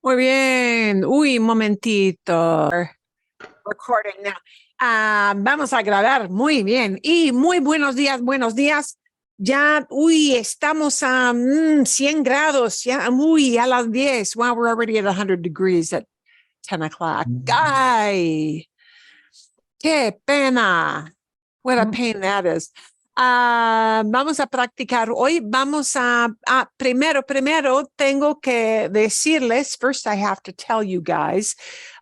Muy bien. Uy, un momentito. Recording now. Vamos a grabar. Muy bien. Y muy buenos días, buenos días. Ya, estamos a 100 grados. Ya, a las 10. Wow, we're already at 100 degrees at 10 o'clock. Ay, qué pena. What a pain that is. Vamos a practicar hoy. Primero tengo que decirles, first I have to tell you guys,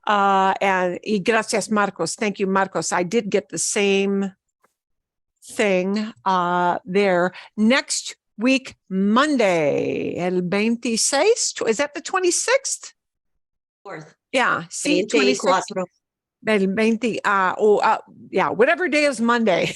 y gracias Marcos. Thank you, Marcos. I did get the same thing there. Next week, Monday, el 26, is that the 26th? Fourth. Yeah, see, 24. 26. El 20, whatever day is Monday.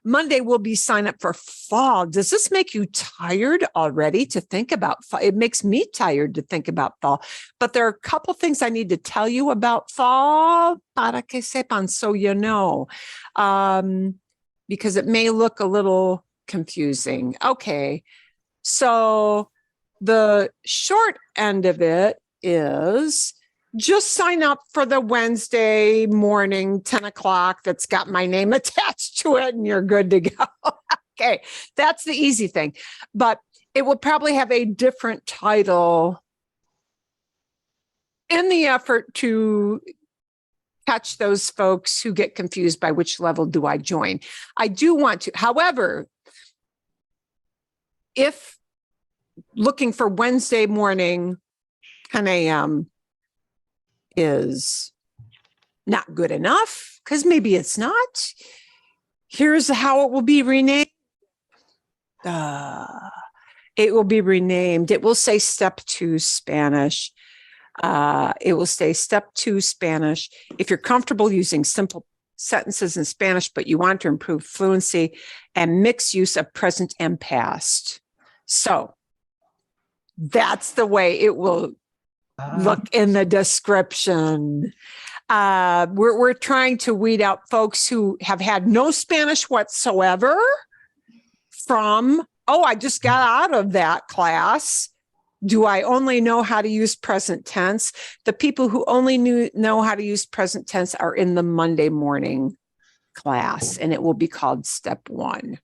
Monday will be sign up for fall. Does this make you tired already to think about fall? It makes me tired to think about fall. But there are a couple things I need to tell you about fall para que sepan, so you know, because it may look a little confusing. Okay, so the short end of it is just sign up for the Wednesday morning, 10 o'clock that's got my name attached to it and you're good to go. Okay, that's the easy thing. But it will probably have a different title in the effort to catch those folks who get confused by which level do I join. I do want to, however, if looking for Wednesday morning, 10 a.m., is not good enough, because maybe it's not. Here's how it will be renamed. It will be renamed. It will say Step 2 Spanish. It will say Step 2 Spanish. If you're comfortable using simple sentences in Spanish, but you want to improve fluency and mix use of present and past. So that's the way it will look in the description. We're trying to weed out folks who have had no Spanish whatsoever from, I just got out of that class. Do I only know how to use present tense? The people who only know how to use present tense are in the Monday morning class, and it will be called Step 1.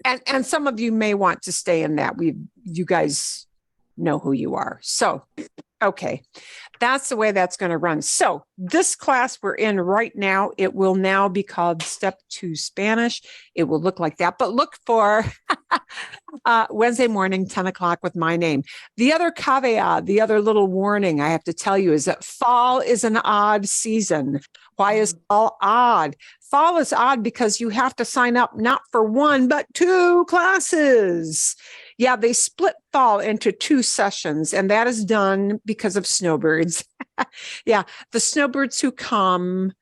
And some of you may want to stay in that. You guys know who you are. So, okay, that's the way that's going to run. So this class we're in right now, it will now be called Step 2 Spanish. It will look like that, but look for Wednesday morning, 10 o'clock with my name. The other caveat, the other little warning I have to tell you is that fall is an odd season. Why is fall odd? Fall is odd because you have to sign up not for one, but 2 classes. Yeah, they split fall into 2 sessions, and that is done because of snowbirds. Yeah, the snowbirds who come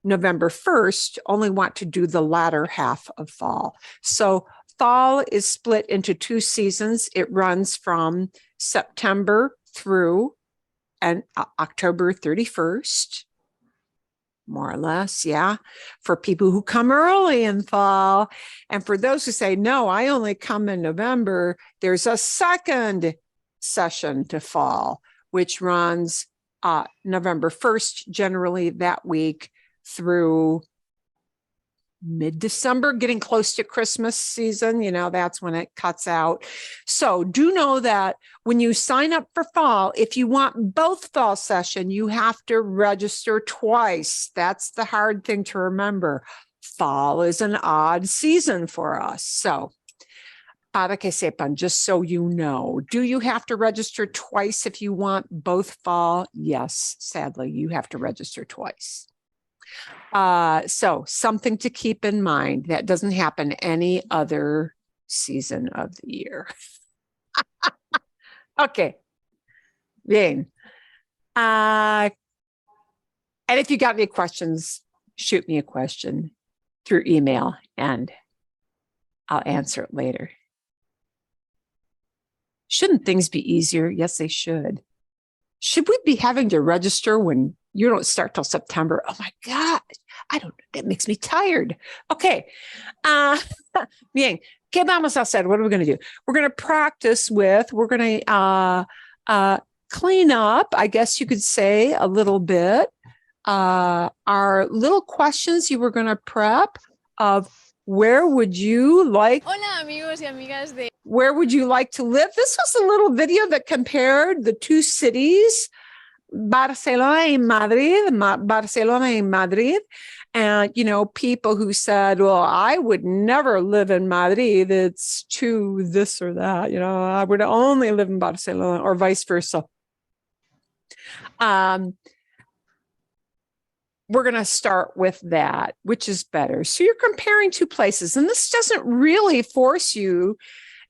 November 1st only want to do the latter half of fall. So fall is split into 2 seasons. It runs from September through October 31st. More or less, yeah, for people who come early in fall. And for those who say, no, I only come in November, there's a second session to fall, which runs November 1st, generally that week, through mid-December, getting close to Christmas season. That's when it cuts out. So do know that when you sign up for fall, if you want both fall session, you have to register twice. That's the hard thing to remember. Fall is an odd season for us. So para que sepan, just so you know, do you have to register twice if you want both fall? Yes, sadly, you have to register twice. So something to keep in mind that doesn't happen any other season of the year. Okay. Bien. And if you got any questions, shoot me a question through email and I'll answer it later. Shouldn't things be easier? Yes, they should. Should we be having to register when you don't start till September? Oh my God. I don't know. That makes me tired. Okay. Bien. ¿Qué vamos a hacer? What are we going to do? We're going to practice with, we're going to clean up, I guess you could say, a little bit. Our little questions you were going to prep of where would you like Hola amigos y amigas de where would you like to live? This was a little video that compared the two cities, Barcelona and Madrid. And, you know, people who said, well, I would never live in Madrid. It's too this or that, you know, I would only live in Barcelona or vice versa. We're going to start with that, which is better. So you're comparing two places, and this doesn't really force you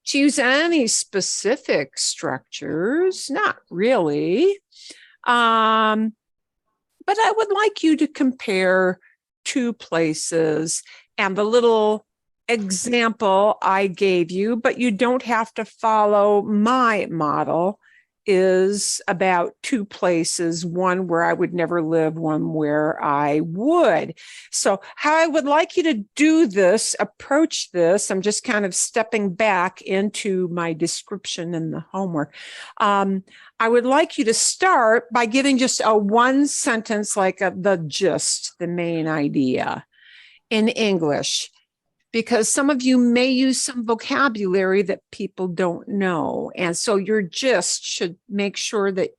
to use any specific structures, not really. But I would like you to compare two places and the little example I gave you, but you don't have to follow my model, is about two places, one where I would never live, one where I would. So how I would like you to do this, approach this, I'm just kind of stepping back into my description in the homework. I would like you to start by giving just a one sentence, like the gist, the main idea in English, because some of you may use some vocabulary that people don't know. And so your gist should make sure that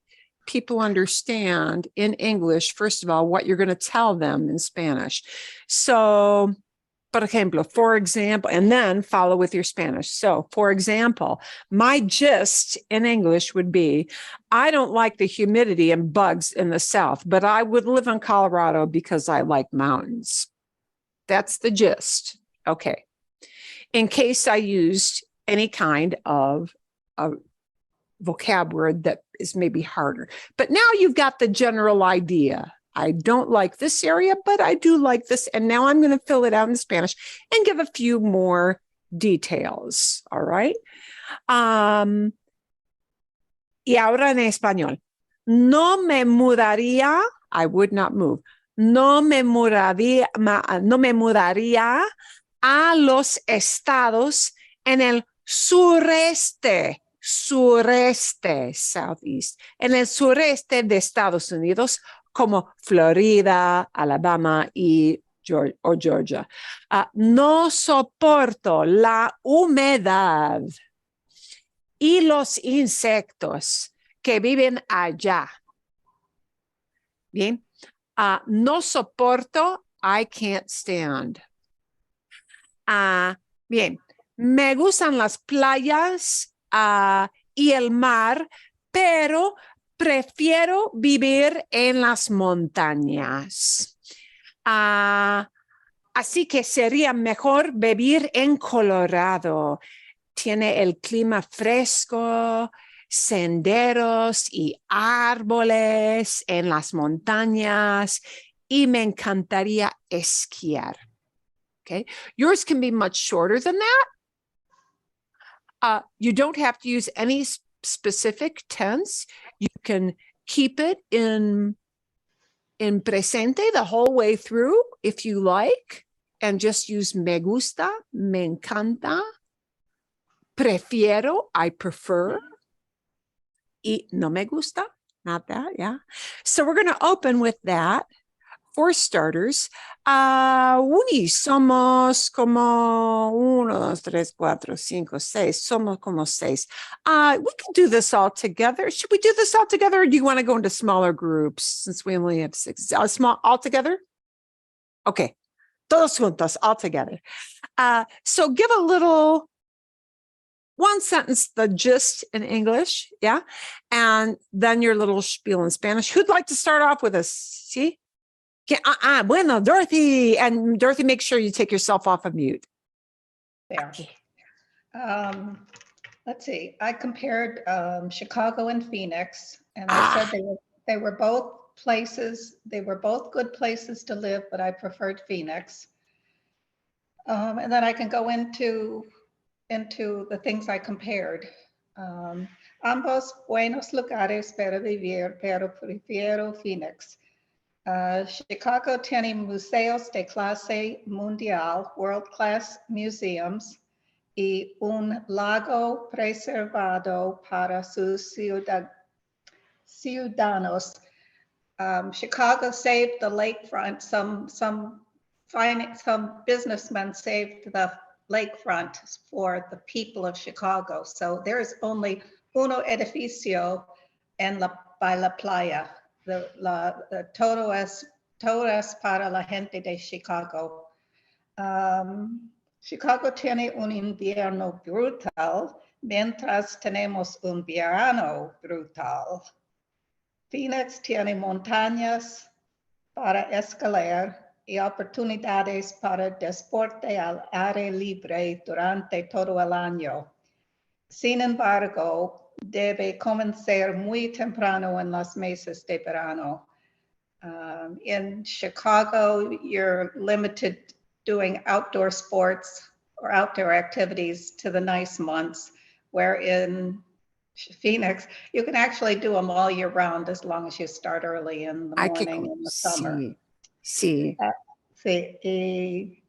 people understand in English, first of all, what you're going to tell them in Spanish. So, por ejemplo, for example, and then follow with your Spanish. So, for example, my gist in English would be, I don't like the humidity and bugs in the South, but I would live in Colorado because I like mountains. That's the gist. Okay. In case I used any kind of a vocab word that is maybe harder. But now you've got the general idea. I don't like this area, but I do like this. And now I'm going to fill it out in Spanish and give a few more details. All right. Y ahora en español. No me mudaría, I would not move. No me mudaría a los estados en el sureste, southeast, en el sureste de Estados Unidos, como Florida, Alabama y Georgia. No soporto la humedad y los insectos que viven allá. Bien. No soporto, I can't stand. Bien, me gustan las playas y el mar, pero prefiero vivir en las montañas. Así que sería mejor vivir en Colorado. Tiene el clima fresco, senderos y árboles en las montañas, y me encantaría esquiar. Okay, yours can be much shorter than that. You don't have to use any specific tense. You can keep it in presente the whole way through if you like, and just use me gusta, me encanta, prefiero, I prefer, y no me gusta, not that, yeah. So we're going to open with that. For starters, somos como 1, 2, 3, 4, 5, 6. Somos como 6. We can do this all together. Should we do this all together, or do you want to go into smaller groups since we only have 6? Small all together? Okay. Todos juntos, all together. So give a little, one sentence, the gist in English, yeah? And then your little spiel in Spanish. Who'd like to start off with us? See? Bueno, Dorothy. And Dorothy, make sure you take yourself off of mute. There. Let's see. I compared Chicago and Phoenix, and I said they were both places. They were both good places to live, but I preferred Phoenix. And then I can go into the things I compared. Ambos buenos lugares para vivir, pero prefiero Phoenix. Chicago tiene museos de clase mundial, world-class museums, y un lago preservado para sus ciudadanos. Chicago saved the lakefront. Some businessmen saved the lakefront for the people of Chicago. So there is only uno edificio by la playa. Todo es para la gente de Chicago. Chicago tiene un invierno brutal, mientras tenemos un verano brutal. Phoenix tiene montañas para escalar y oportunidades para deporte al aire libre durante todo el año. Sin embargo, debe comenzar muy temprano en los meses de verano. In Chicago, you're limited doing outdoor sports or outdoor activities to the nice months, where in Phoenix, you can actually do them all year round as long as you start early in the morning in the summer. Sí. Sí, y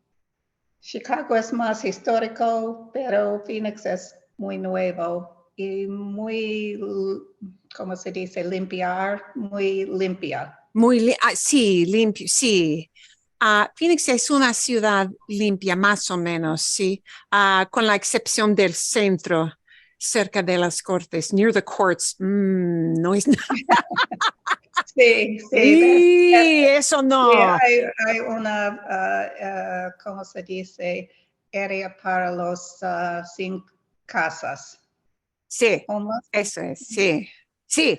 Chicago es más histórico, pero Phoenix es muy nuevo y muy, ¿cómo se dice? Muy limpia. Sí, limpio, sí. Phoenix es una ciudad limpia, más o menos, sí, con la excepción del centro, cerca de las cortes, near the courts. No es Sí, sí, eso no. Sí, hay una, ¿cómo se dice? Área para los sin casas. Sí, Homeless. eso es, sí. Sí,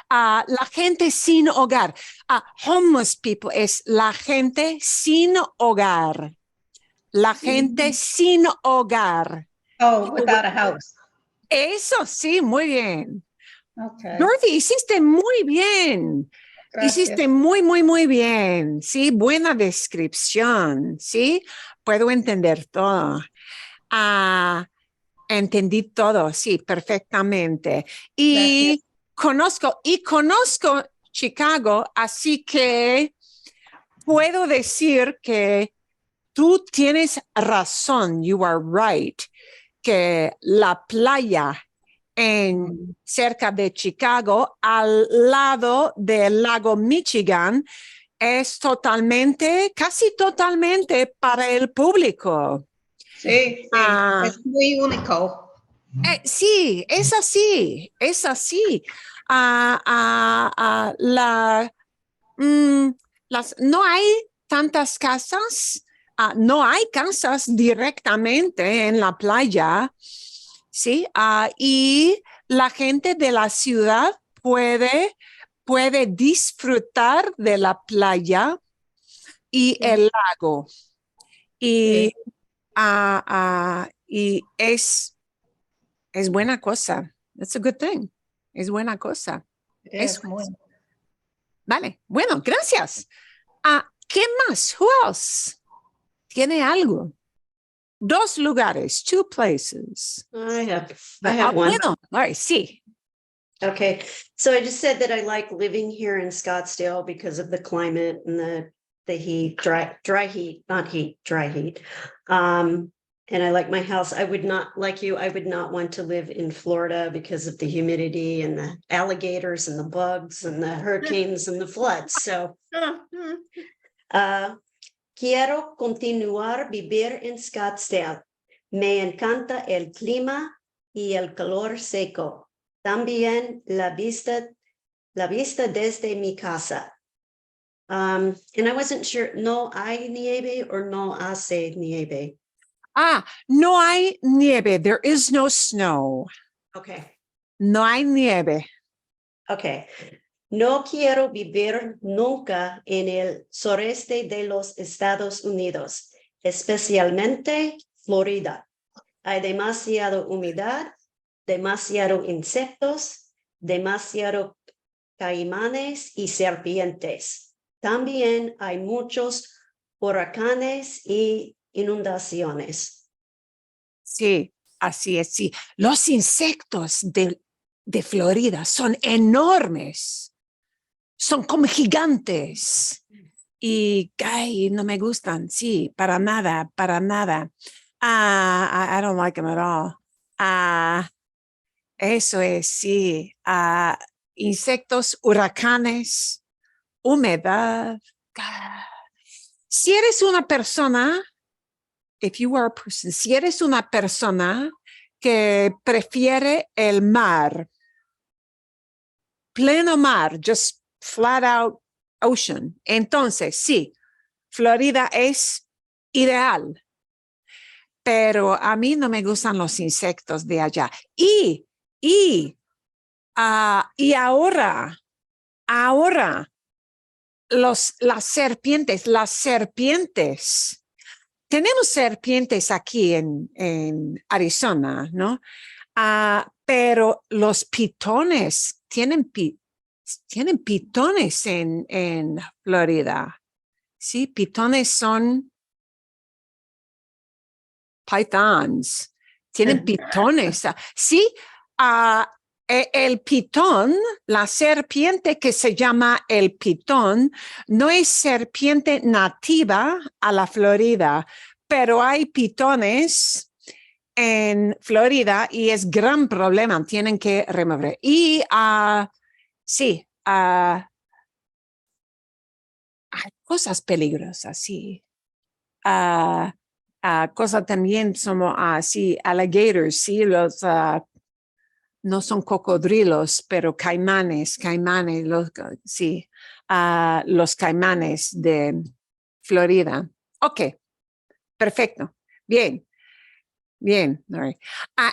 la gente sin hogar. Homeless people es la gente sin hogar. La gente sin hogar. Oh, without a house. Eso, sí, muy bien. Okay. Dorothy, hiciste muy bien. Gracias. Hiciste muy bien. Sí, buena descripción. Sí, puedo entender todo. Entendí todo, sí, perfectamente. Y conozco Chicago, así que puedo decir que tú tienes razón, you are right, que la playa en cerca de Chicago, al lado del lago Michigan, es casi totalmente para el público. Sí, es muy único. Sí, es así. No hay tantas casas, no hay casas directamente en la playa, ¿sí? Y la gente de la ciudad puede disfrutar de la playa y el lago. Y, y es buena cosa. That's a good thing. Es buena cosa. Es muy. Vale, bueno, gracias. ¿Qué más? Who else? ¿Tiene algo? 2 lugares, 2 places. I have one. Bueno, all right, sí. Okay, so I just said that I like living here in Scottsdale because of the climate and the heat, dry heat, not heat, dry heat. And I like my house. I would not, like you, I would not want to live in Florida because of the humidity and the alligators and the bugs and the hurricanes and the floods. So quiero continuar vivir en Scottsdale. Me encanta el clima y el calor seco. También la vista desde mi casa. And I wasn't sure, no hay nieve or no hace nieve. No hay nieve. There is no snow. Okay. No hay nieve. Okay. No quiero vivir nunca en el sureste de los Estados Unidos, especialmente Florida. Hay demasiada humedad, demasiado insectos, demasiado caimanes y serpientes. También hay muchos huracanes y inundaciones. Sí, así es, sí. Los insectos de Florida son enormes. Son como gigantes. Y no me gustan, sí, para nada. I don't like them at all. Eso es, sí. Insectos, huracanes, humedad. Si eres una persona, if you are a person, si eres una persona que prefiere el mar, pleno mar, just flat out ocean, entonces sí, Florida es ideal. Pero a mí no me gustan los insectos de allá. Y ahora, las serpientes. Tenemos serpientes aquí en Arizona, ¿no? Pero los pitones, tienen pitones en Florida. Sí, pitones son pythons, tienen pitones. Sí, el pitón, la serpiente que se llama el pitón, no es serpiente nativa a la Florida, pero hay pitones en Florida y es gran problema, tienen que remover. Y sí, hay cosas peligrosas, sí. Cosas también somos así, alligators, sí, los no son cocodrilos, pero caimanes, sí, los caimanes de Florida. Ok, perfecto. Bien. All right.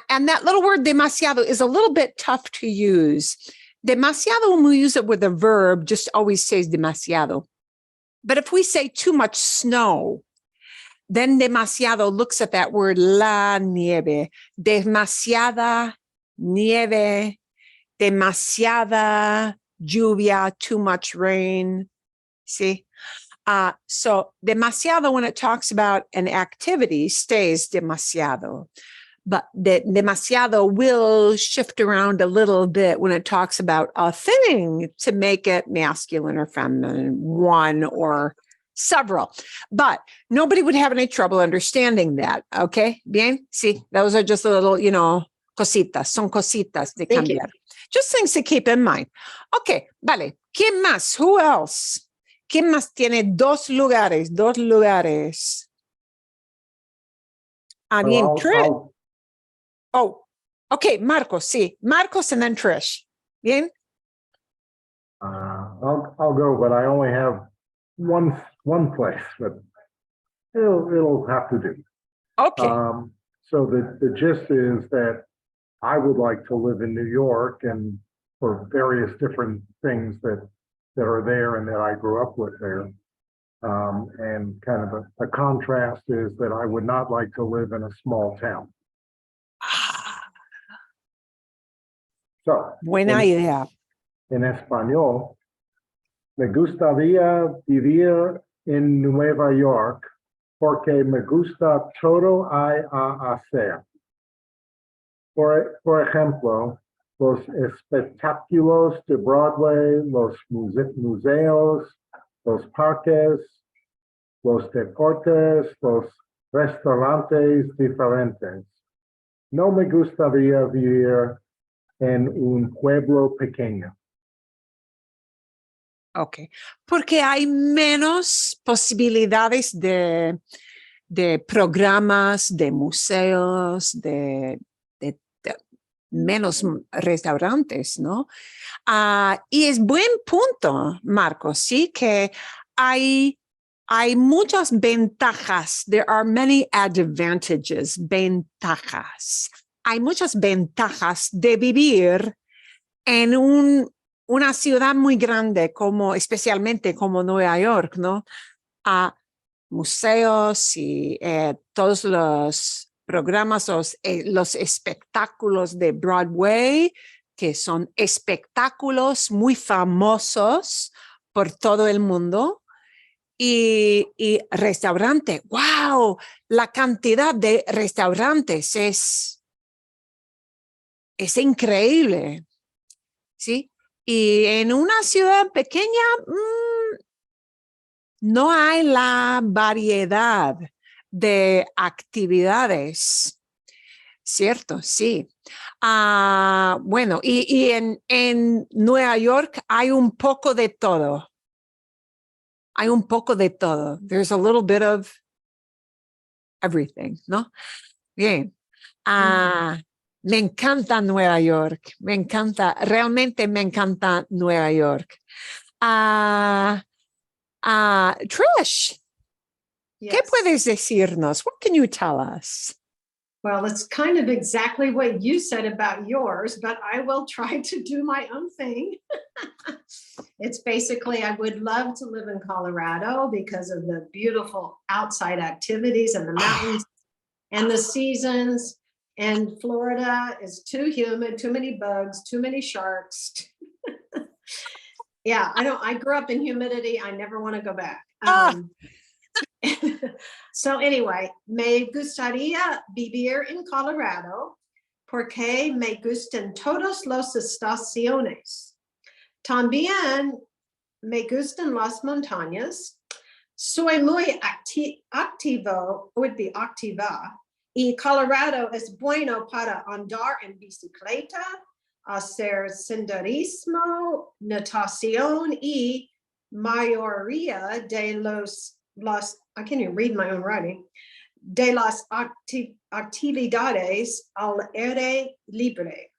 And that little word demasiado is a little bit tough to use. Demasiado, when we use it with a verb, just always says demasiado. But if we say too much snow, then demasiado looks at that word, la nieve, demasiada nieve, demasiada lluvia, too much rain. See? So demasiado, when it talks about an activity, stays demasiado. But demasiado will shift around a little bit when it talks about a thing to make it masculine or feminine, one or several. But nobody would have any trouble understanding that. Okay? Bien? Sí, those are just a little, cositas. Son cositas de Thank you. cambiar. Just things to keep in mind. Okay, vale. ¿Quién más? Who else? ¿Quién más tiene dos lugares? Bien, Trish. Oh, okay, Marcos, sí. Marcos and then Trish. Bien? I'll go, but I only have one place, but it'll have to do. Okay. So the gist is that I would like to live in New York, and for various different things that are there and that I grew up with there. And kind of a contrast is that I would not like to live in a small town. So, Buena idea. en español, me gustaría vivir en Nueva York porque me gusta todo hay a hacer. Por ejemplo, los espectáculos de Broadway, los museos, los parques, los deportes, los restaurantes diferentes. No me gustaría vivir en un pueblo pequeño. Ok. Porque hay menos posibilidades de programas, de museos, de menos restaurantes, ¿no? Y es buen punto, Marcos, sí, que hay muchas ventajas. There are many advantages, ventajas. Hay muchas ventajas de vivir en una ciudad muy grande, especialmente como Nueva York, ¿no? Museos y todos los programas, los espectáculos de Broadway, que son espectáculos muy famosos por todo el mundo. Y restaurante, wow, la cantidad de restaurantes es increíble, ¿sí? Y en una ciudad pequeña no hay la variedad. de actividades. Cierto, sí. Bueno, y en Nueva York hay un poco de todo. Hay un poco de todo. There's a little bit of everything, ¿no? Bien. Me encanta Nueva York. Me encanta, realmente me encanta Nueva York. Trish, ¿qué Yes. puedes decirnos? What can you tell us? Well, it's kind of exactly what you said about yours, but I will try to do my own thing. It's basically, I would love to live in Colorado because of the beautiful outside activities and the mountains and the seasons. And Florida is too humid, too many bugs, too many sharks. Yeah, I grew up in humidity. I never want to go back. So anyway, me gustaría vivir en Colorado porque me gustan todas las estaciones. También me gustan las montañas. Soy muy activo, would be activa, y Colorado es bueno para andar en bicicleta, hacer senderismo, natación y mayoría de las I can't even read my own writing, de las actividades al aire libre.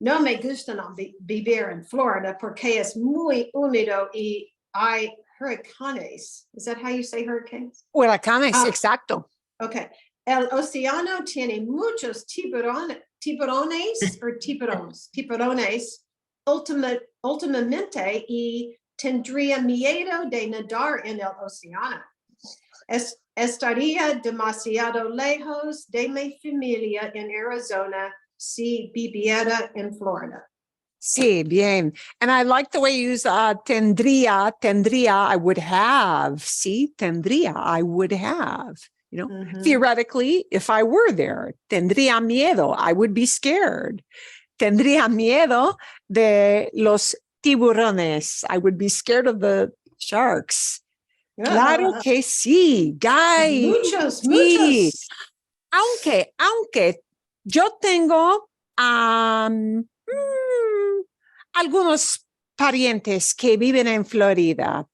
No me gusta vivir en Florida porque es muy húmedo y hay huracanes. Is that how you say hurricanes? Huracanes, exacto. Okay. El océano tiene muchos tiburones últimamente y tendría miedo de nadar en el océano. Estaría demasiado lejos de mi familia en Arizona si viviera en Florida. Sí, bien. And I like the way you use tendría, I would have. Sí, tendría, I would have. You know, theoretically, if I were there, tendría miedo, I would be scared. Tendría miedo de los tiburones. I would be scared of the sharks. Claro que sí, Guy. Muchos, Sí. muchos. Aunque yo tengo algunos parientes que viven en Florida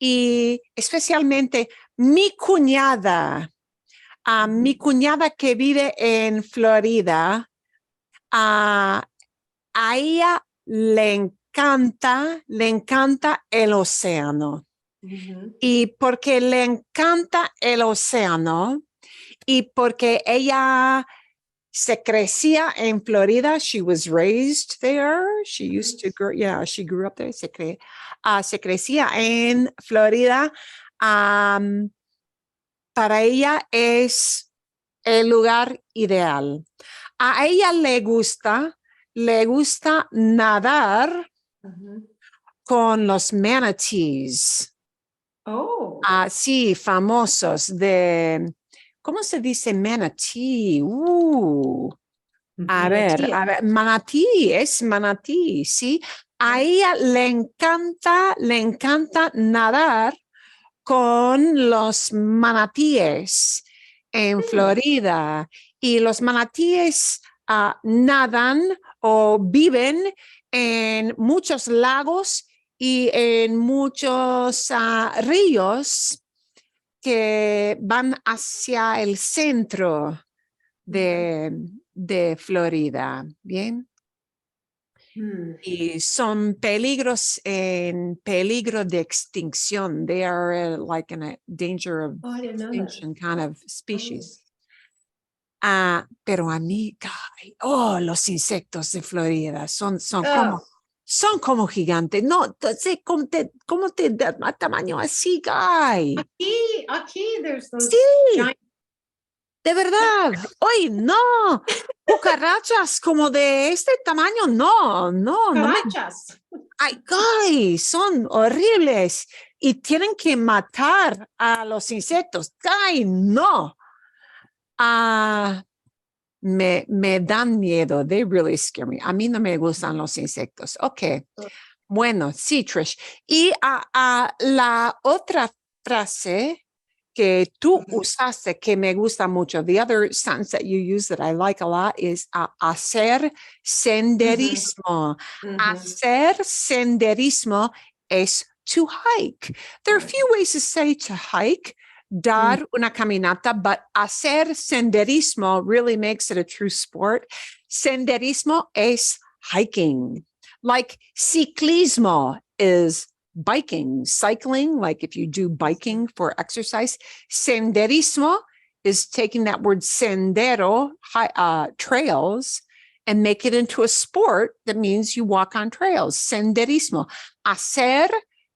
y especialmente mi cuñada que vive en Florida, a ella le encanta el océano. Y porque le encanta el océano y porque ella se crecía en Florida, she was raised there, she used to grow, she grew up there, se crecía en Florida. Para ella es el lugar ideal. A ella le gusta nadar con los manatees. Oh. Sí, famosos de, ¿cómo se dice manatee? A ver, manatí, es manatí, ¿sí? A ella le encanta nadar con los manatíes en Florida. Y los manatíes nadan o viven en muchos lagos y en muchos ríos que van hacia el centro de Florida. Bien. Y son peligro de extinción. They are like in a danger of extinction kind of species. Pero a mí, los insectos de Florida son como gigantes. No, sé cómo te da tamaño así, Guy. Aquí, there's those Sí, de verdad. Hoy no. Cucarachas como de este tamaño, no me. Ay, Guy, son horribles y tienen que matar a los insectos. Guy, no. Me dan miedo. They really scare me. A mí no me gustan los insectos. Ok. Bueno, sí, Trish. Y la otra frase que tú usaste que me gusta mucho. The other sentence that you use that I like a lot is hacer senderismo. Hacer senderismo es to hike. There are a few ways to say to hike, dar una caminata, but hacer senderismo really makes it a true sport. Senderismo es hiking. Like ciclismo is biking, cycling, like if you do biking for exercise. Senderismo is taking that word sendero, trails, and make it into a sport that means you walk on trails. Senderismo. Hacer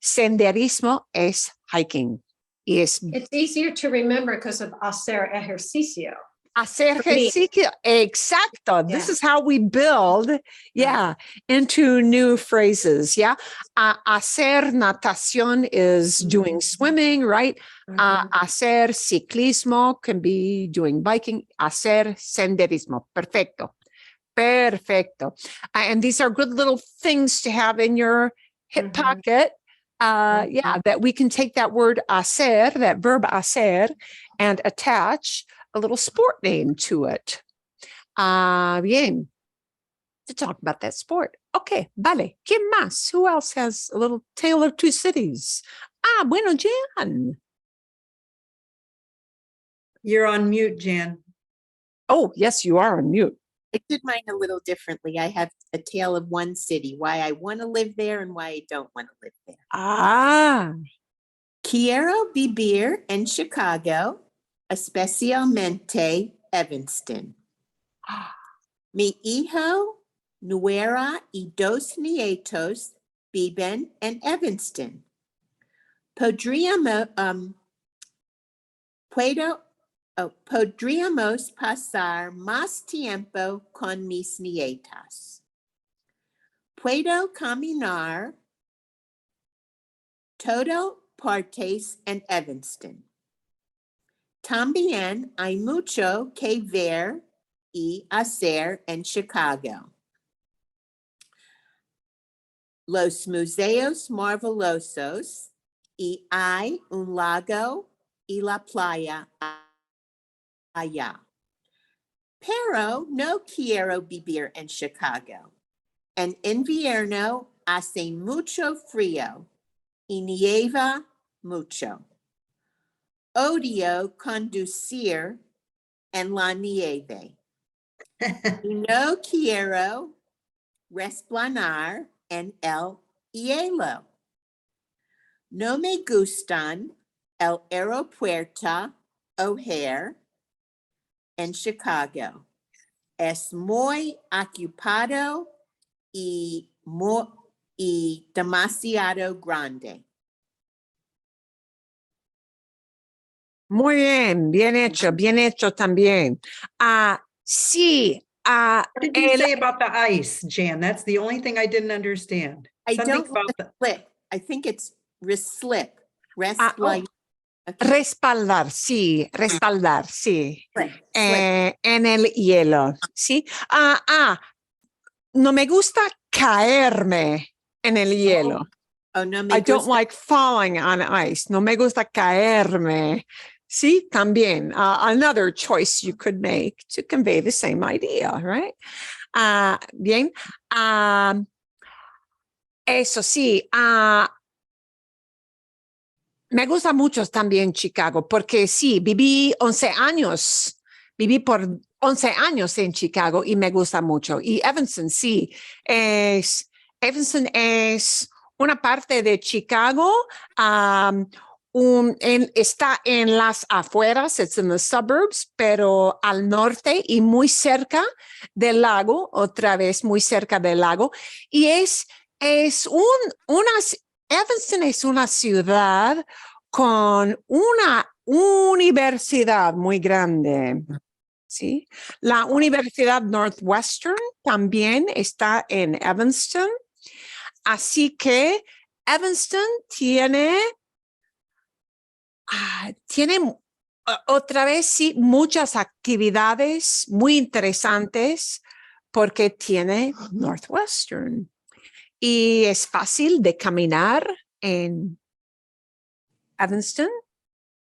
senderismo es hiking. It's easier to remember because of hacer ejercicio. Hacer For me. ejercicio. Exacto. This Yeah. is how we build, into new phrases. Yeah. Hacer natación is doing swimming, right? Hacer ciclismo can be doing biking. Hacer senderismo. Perfecto. Perfecto. And these are good little things to have in your hip pocket. That we can take that word hacer, that verb hacer, and attach a little sport name to it. Bien. To talk about that sport. Okay, vale. ¿Quién más? Who else has a little tale of two cities? Bueno, Jan. You're on mute, Jan. Oh, yes, you are on mute. I did mine a little differently. I have a tale of one city, why I want to live there and why I don't want to live there. Quiero vivir en Chicago, especialmente Evanston. Mi hijo, nuera y dos nietos viven en Evanston. Podríamos pasar más tiempo con mis nietas. Puedo caminar todo partes en Evanston. También hay mucho que ver y hacer en Chicago. Los museos marvelosos y hay un lago y la playa allá. Pero no quiero vivir en Chicago. En invierno hace mucho frío y nieva mucho. Odio conducir en la nieve. Y no quiero resplanar en el hielo. No me gustan el aeropuerto O'Hare en Chicago. Es muy ocupado y demasiado grande. Muy bien hecho también. Sí. What did you say about the ice, Jan? That's the only thing I didn't understand. I Something don't want about to slip. I think it's slip. Respaldar, sí, respaldar, sí. Slip. En el hielo, sí. No me gusta caerme en el hielo. Oh, no me I don't gusta. like falling on ice. No me gusta caerme. Sí, también. Another choice you could make to convey the same idea, right? Bien. Eso sí. Me gusta mucho también Chicago, porque sí, viví 11 años. Viví por 11 años en Chicago y me gusta mucho. Y Evanston, sí. Evanston es una parte de Chicago. Está en las afueras, it's in the suburbs, pero al norte y muy cerca del lago, otra vez muy cerca del lago. Y Evanston es una ciudad con una universidad muy grande. ¿Sí? La Universidad Northwestern también está en Evanston. Así que Evanston tiene otra vez, sí, muchas actividades muy interesantes porque tiene Northwestern. Y es fácil de caminar en Evanston.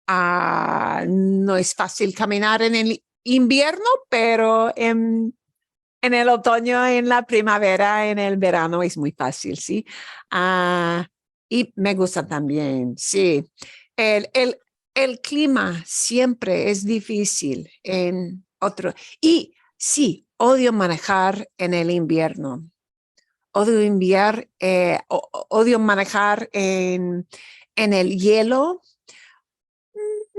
No es fácil caminar en el invierno, pero en el otoño, en la primavera, en el verano es muy fácil, ¿sí? Y me gusta también, sí. El clima siempre es difícil en otro. Y sí, odio manejar en el invierno. Odio manejar en el hielo.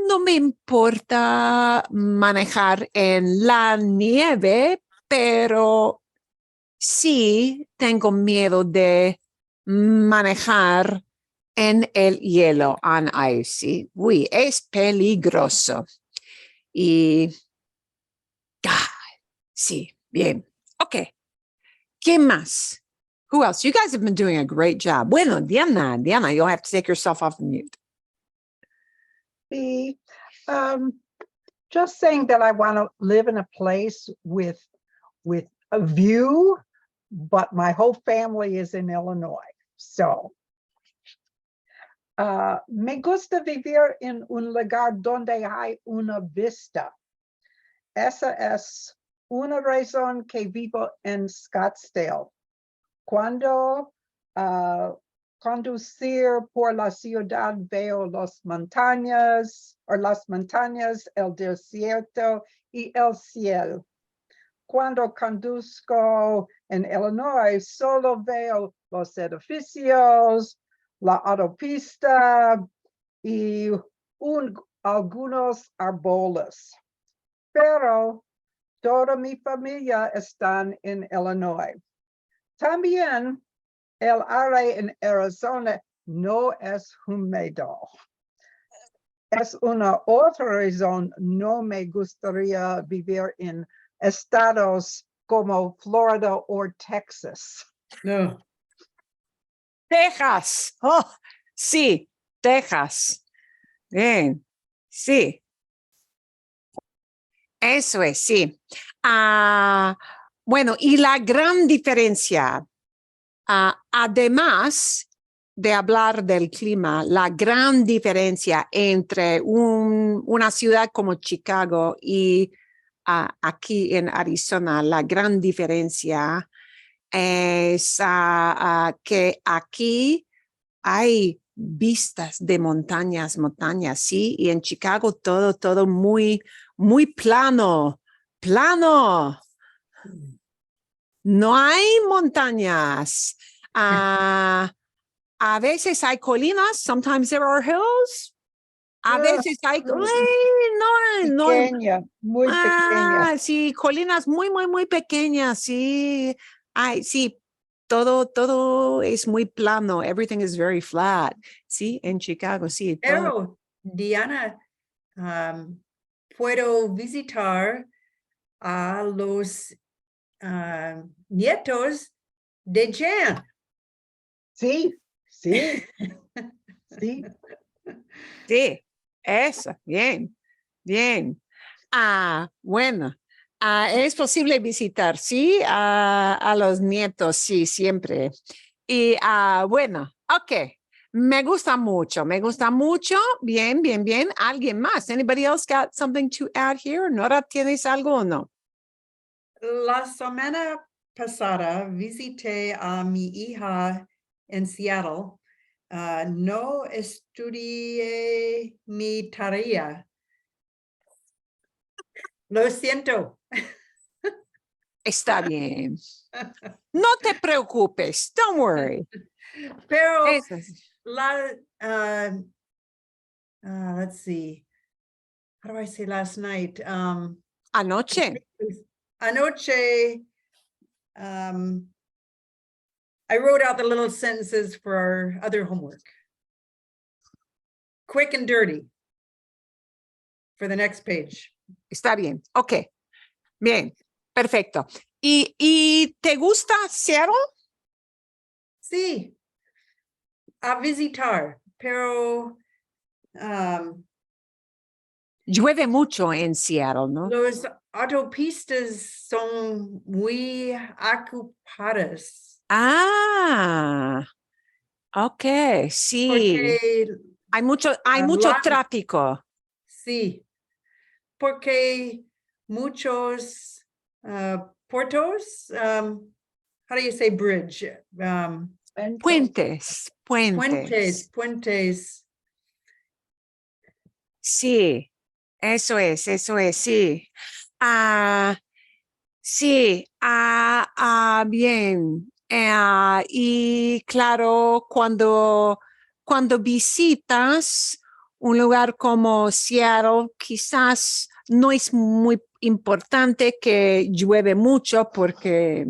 No me importa manejar en la nieve, pero sí tengo miedo de manejar en el hielo, on ice. ¿Sí? Uy, es peligroso. Y sí, bien. Ok. ¿Qué más? Who else? You guys have been doing a great job. Bueno, Diana, you'll have to take yourself off mute. be just saying that I want to live in a place with a view, but my whole family is in Illinois. So me gusta vivir en un lugar donde hay una vista. Esa es una razón que vivo en Scottsdale. Cuando conducir por la ciudad veo las montañas, el desierto y el cielo. Cuando conduzco en Illinois, solo veo los edificios, la autopista y algunos árboles. Pero toda mi familia está en Illinois. También el aire en Arizona no es húmedo. Es una otra razón no me gustaría vivir en estados como Florida o Texas. No. Texas. Oh, sí, Texas. Bien, sí. Eso es, sí. Bueno, y la gran diferencia, además de hablar del clima, la gran diferencia entre una ciudad como Chicago y aquí en Arizona, la gran diferencia es que aquí hay vistas de montañas, sí, y en Chicago todo muy plano. No hay montañas. A veces hay colinas, sometimes there are hills. A veces hay, no. Pequeña, muy pequeña. Sí, colinas muy pequeñas, sí. Ay, sí, todo es muy plano. Everything is very flat. Sí, en Chicago, sí. Todo. Pero, Diana, puedo visitar a los nietos de Jan. Sí. Sí, eso, bien. Bueno, es posible visitar, sí, a los nietos, sí, siempre. Y bueno, ok. Me gusta mucho. Bien. ¿Alguien más? Anybody else got something to add here? ¿Nora, tienes algo o no? La semana pasada visité a mi hija en Seattle. No estudié mi tarea. Lo siento. Está bien. No te preocupes. Don't worry. Pero Eso es. let's see. How do I say last night? Anoche. Anoche, I wrote out the little sentences for our other homework. Quick and dirty for the next page. Está bien. Ok. Bien. Perfecto. ¿Y te gusta Seattle? Sí. A visitar, pero Llueve mucho en Seattle, ¿no? los autopistas son muy ocupadas. Ok, sí. Porque Hay mucho tráfico. Sí, porque muchos puertos, how do you say bridge? Puentes, puentes. Puentes. Sí, eso es, sí. Sí, bien. Y claro, cuando visitas un lugar como Seattle, quizás no es muy importante que llueve mucho porque,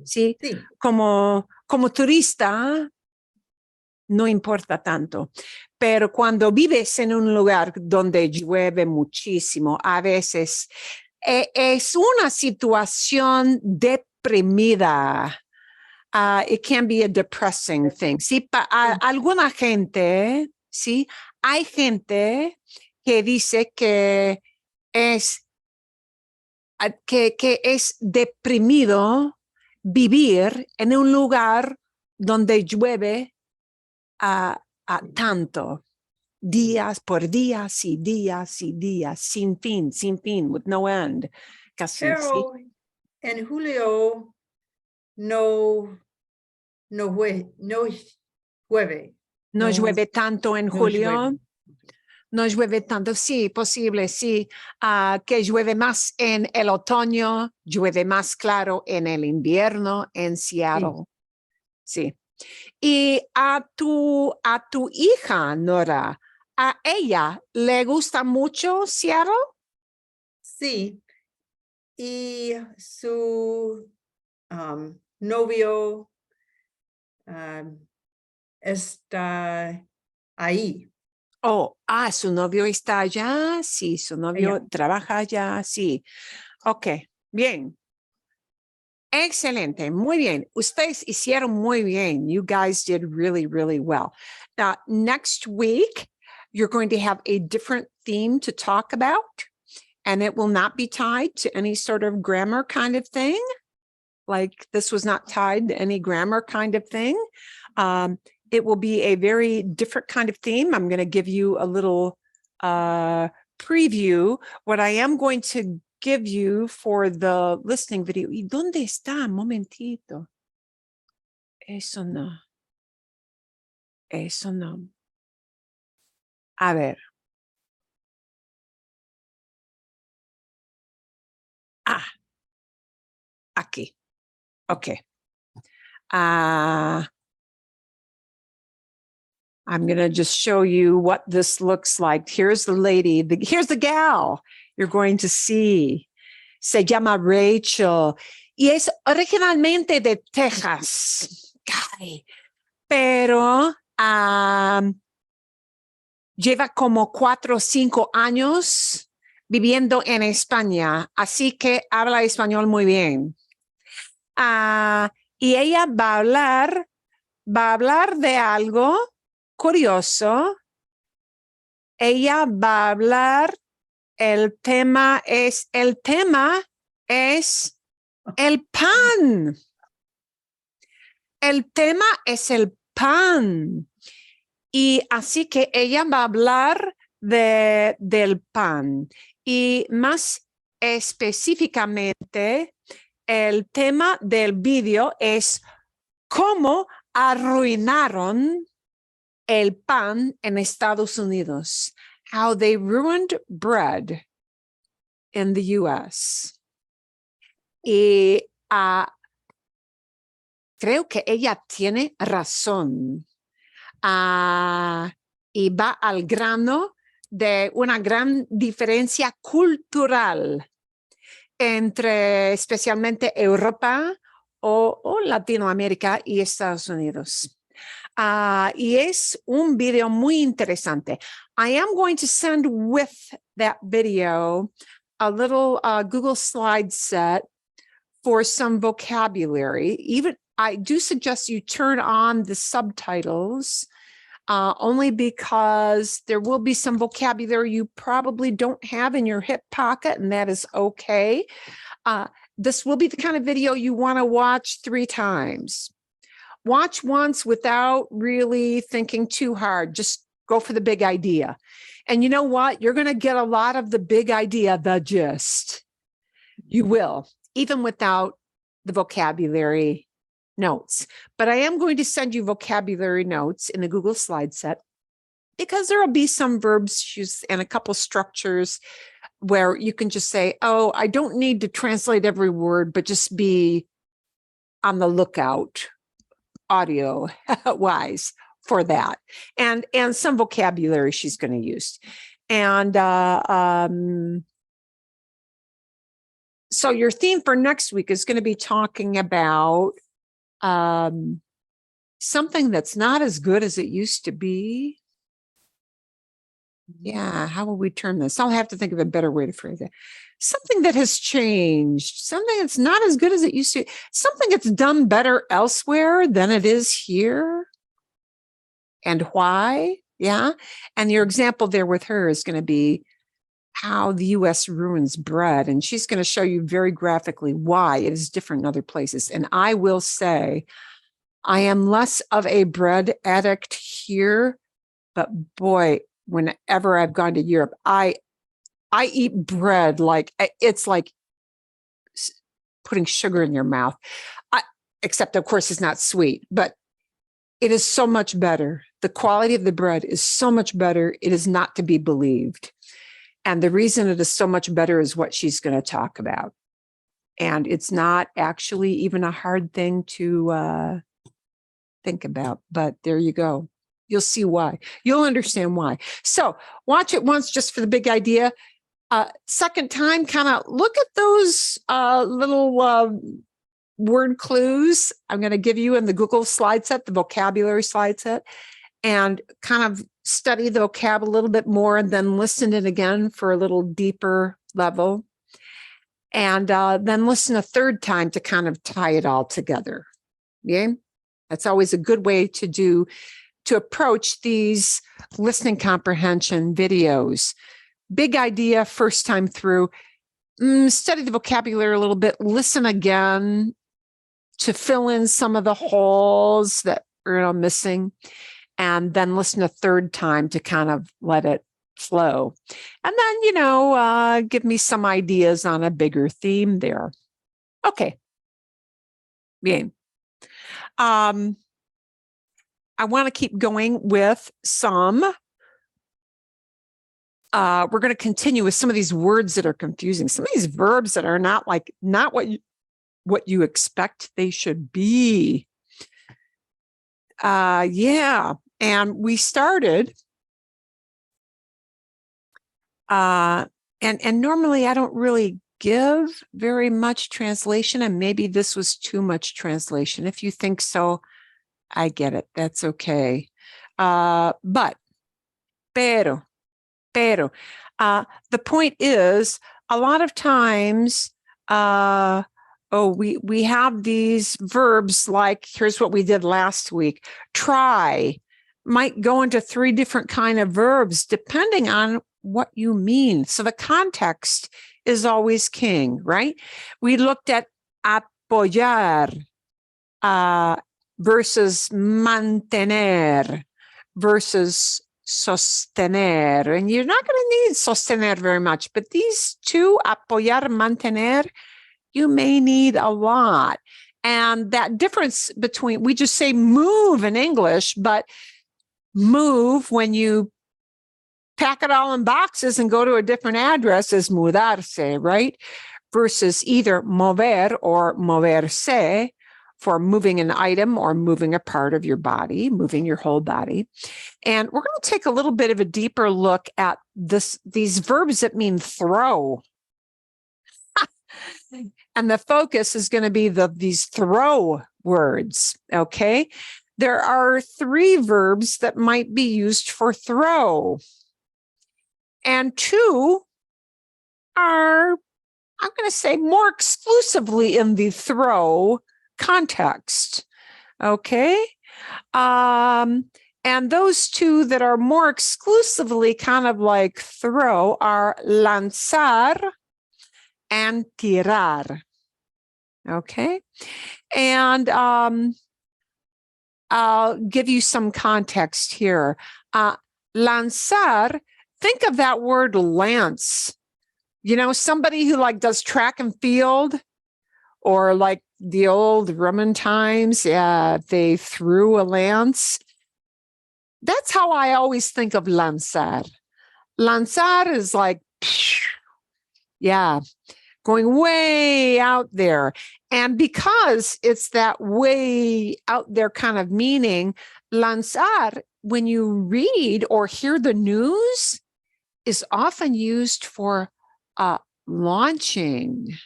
sí, Sí, como turista, no importa tanto. Pero cuando vives en un lugar donde llueve muchísimo, a veces es una situación deprimida. It can be a depressing thing. Sí, alguna gente, sí, hay gente que dice que es deprimido vivir en un lugar donde llueve tanto, días por días y días y días, sin fin, with no end. Casi, sí. pero en julio no llueve. No llueve tanto en no julio. llueve. No llueve tanto, sí, posible, sí. Que llueve más en el otoño, llueve más claro en el invierno en Seattle. Sí. Y a tu hija, Nora, ¿a ella le gusta mucho Seattle? Sí, y su novio está ahí. Oh, su novio está allá, sí, su novio Allá. trabaja allá, sí. Ok, bien. Excelente, muy bien. Ustedes hicieron muy bien. You guys did really, really well. Now, next week, you're going to have a different theme to talk about, and it will not be tied to any sort of grammar kind of thing. Like this was not tied to any grammar kind of thing. It will be a very different kind of theme. I'm going to give you a little preview. What I am going to give you for the listening video. ¿Y dónde está? Momentito. Eso no. Eso no. A ver. Aquí. Okay. I'm going to just show you what this looks like. Here's the lady. Here's the gal you're going to see. Se llama Rachel y es originalmente de Texas. Pero lleva como 4 o 5 años viviendo en España, así que habla español muy bien. Y ella va a hablar de algo curioso. Ella va a hablar, el tema es el pan. El tema es el pan. Y así que ella va a hablar del pan. Y más específicamente, el tema del video es cómo arruinaron el pan en Estados Unidos. How they ruined bread in the US. Y creo que ella tiene razón. Y va al grano de una gran diferencia cultural entre especialmente Europa o Latinoamérica y Estados Unidos. Y es un video muy interesante. I am going to send with that video a little Google slide set for some vocabulary. Even I do suggest you turn on the subtitles only because there will be some vocabulary you probably don't have in your hip pocket, and that is okay. This will be the kind of video you want to watch 3 times. Watch once without really thinking too hard. Just go for the big idea. And you know what? You're going to get a lot of the big idea, the gist. You will, even without the vocabulary notes. But I am going to send you vocabulary notes in the Google slide set because there will be some verbs and a couple structures where you can just say, oh, I don't need to translate every word, but just be on the lookout audio wise for that. And some vocabulary she's going to use. And so your theme for next week is going to be talking about something that's not as good as it used to be. Yeah, how will we term this? I'll have to think of a better way to phrase it. Something that has changed, something that's not as good as it used to, something that's done better elsewhere than it is here. And why? Yeah. And your example there with her is going to be how the US ruins bread. And she's going to show you very graphically why it is different in other places. And I will say, I am less of a bread addict here, but boy, whenever I've gone to Europe, I eat bread like it's like putting sugar in your mouth. Except, of course, it's not sweet, but it is so much better. The quality of the bread is so much better. It is not to be believed. And the reason it is so much better is what she's going to talk about. And it's not actually even a hard thing to think about, but there you go. You'll see why. You'll understand why. So watch it once just for the big idea. Second time, kind of look at those little word clues I'm going to give you in the Google slide set, the vocabulary slide set, and kind of study the vocab a little bit more and then listen it again for a little deeper level. And then listen a third time to kind of tie it all together. Yeah, that's always a good way to approach these listening comprehension videos. Big idea first time through. Study the vocabulary a little bit. Listen again to fill in some of the holes that are missing. And then listen a third time to kind of let it flow. And then, give me some ideas on a bigger theme there. Okay. Bien. I want to keep going with some. We're going to continue with some of these words that are confusing, some of these verbs that are not what you expect they should be. Yeah. And we started, and normally I don't really give very much translation, and maybe this was too much translation. If you think so, I get it. That's okay. But, pero, the point is, a lot of times, we have these verbs like, here's what we did last week. Try might go into 3 different kind of verbs depending on what you mean. So the context is always king, right? We looked at apoyar versus mantener versus sostener. And you're not going to need sostener very much, but these two, apoyar, mantener, you may need a lot. And that difference between, we just say move in English, but move when you pack it all in boxes and go to a different address is mudarse, right? Versus either mover or moverse for moving an item or moving a part of your body, moving your whole body. And we're going to take a little bit of a deeper look at these verbs that mean throw. And the focus is going to be these throw words, okay? There are 3 verbs that might be used for throw. And 2 are, I'm going to say, more exclusively in the throw context, okay? And those 2 that are more exclusively kind of like throw are lanzar and tirar, okay? And I'll give you some context here. Lanzar think of that word lance. You know, somebody who like does track and field, or like the old Roman times, they threw a lance. That's how I always think of lanzar. Lanzar is like, yeah, going way out there. And because it's that way out there kind of meaning, lanzar, when you read or hear the news, is often used for launching.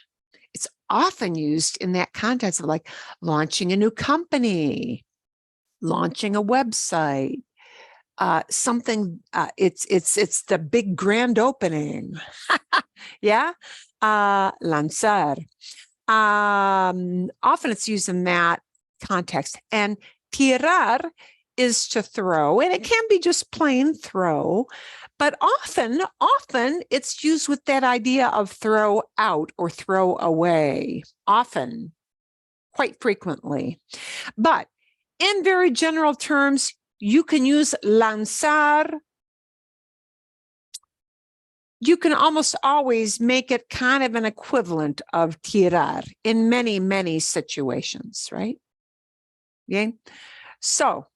It's often used in that context of like launching a new company, launching a website, something. It's the big grand opening. Yeah, lanzar. Often it's used in that context. And tirar is to throw, and it can be just plain throw, but often it's used with that idea of throw out or throw away, often, quite frequently. But in very general terms, you can use lanzar. You can almost always make it kind of an equivalent of tirar in many, many situations, right? Okay. So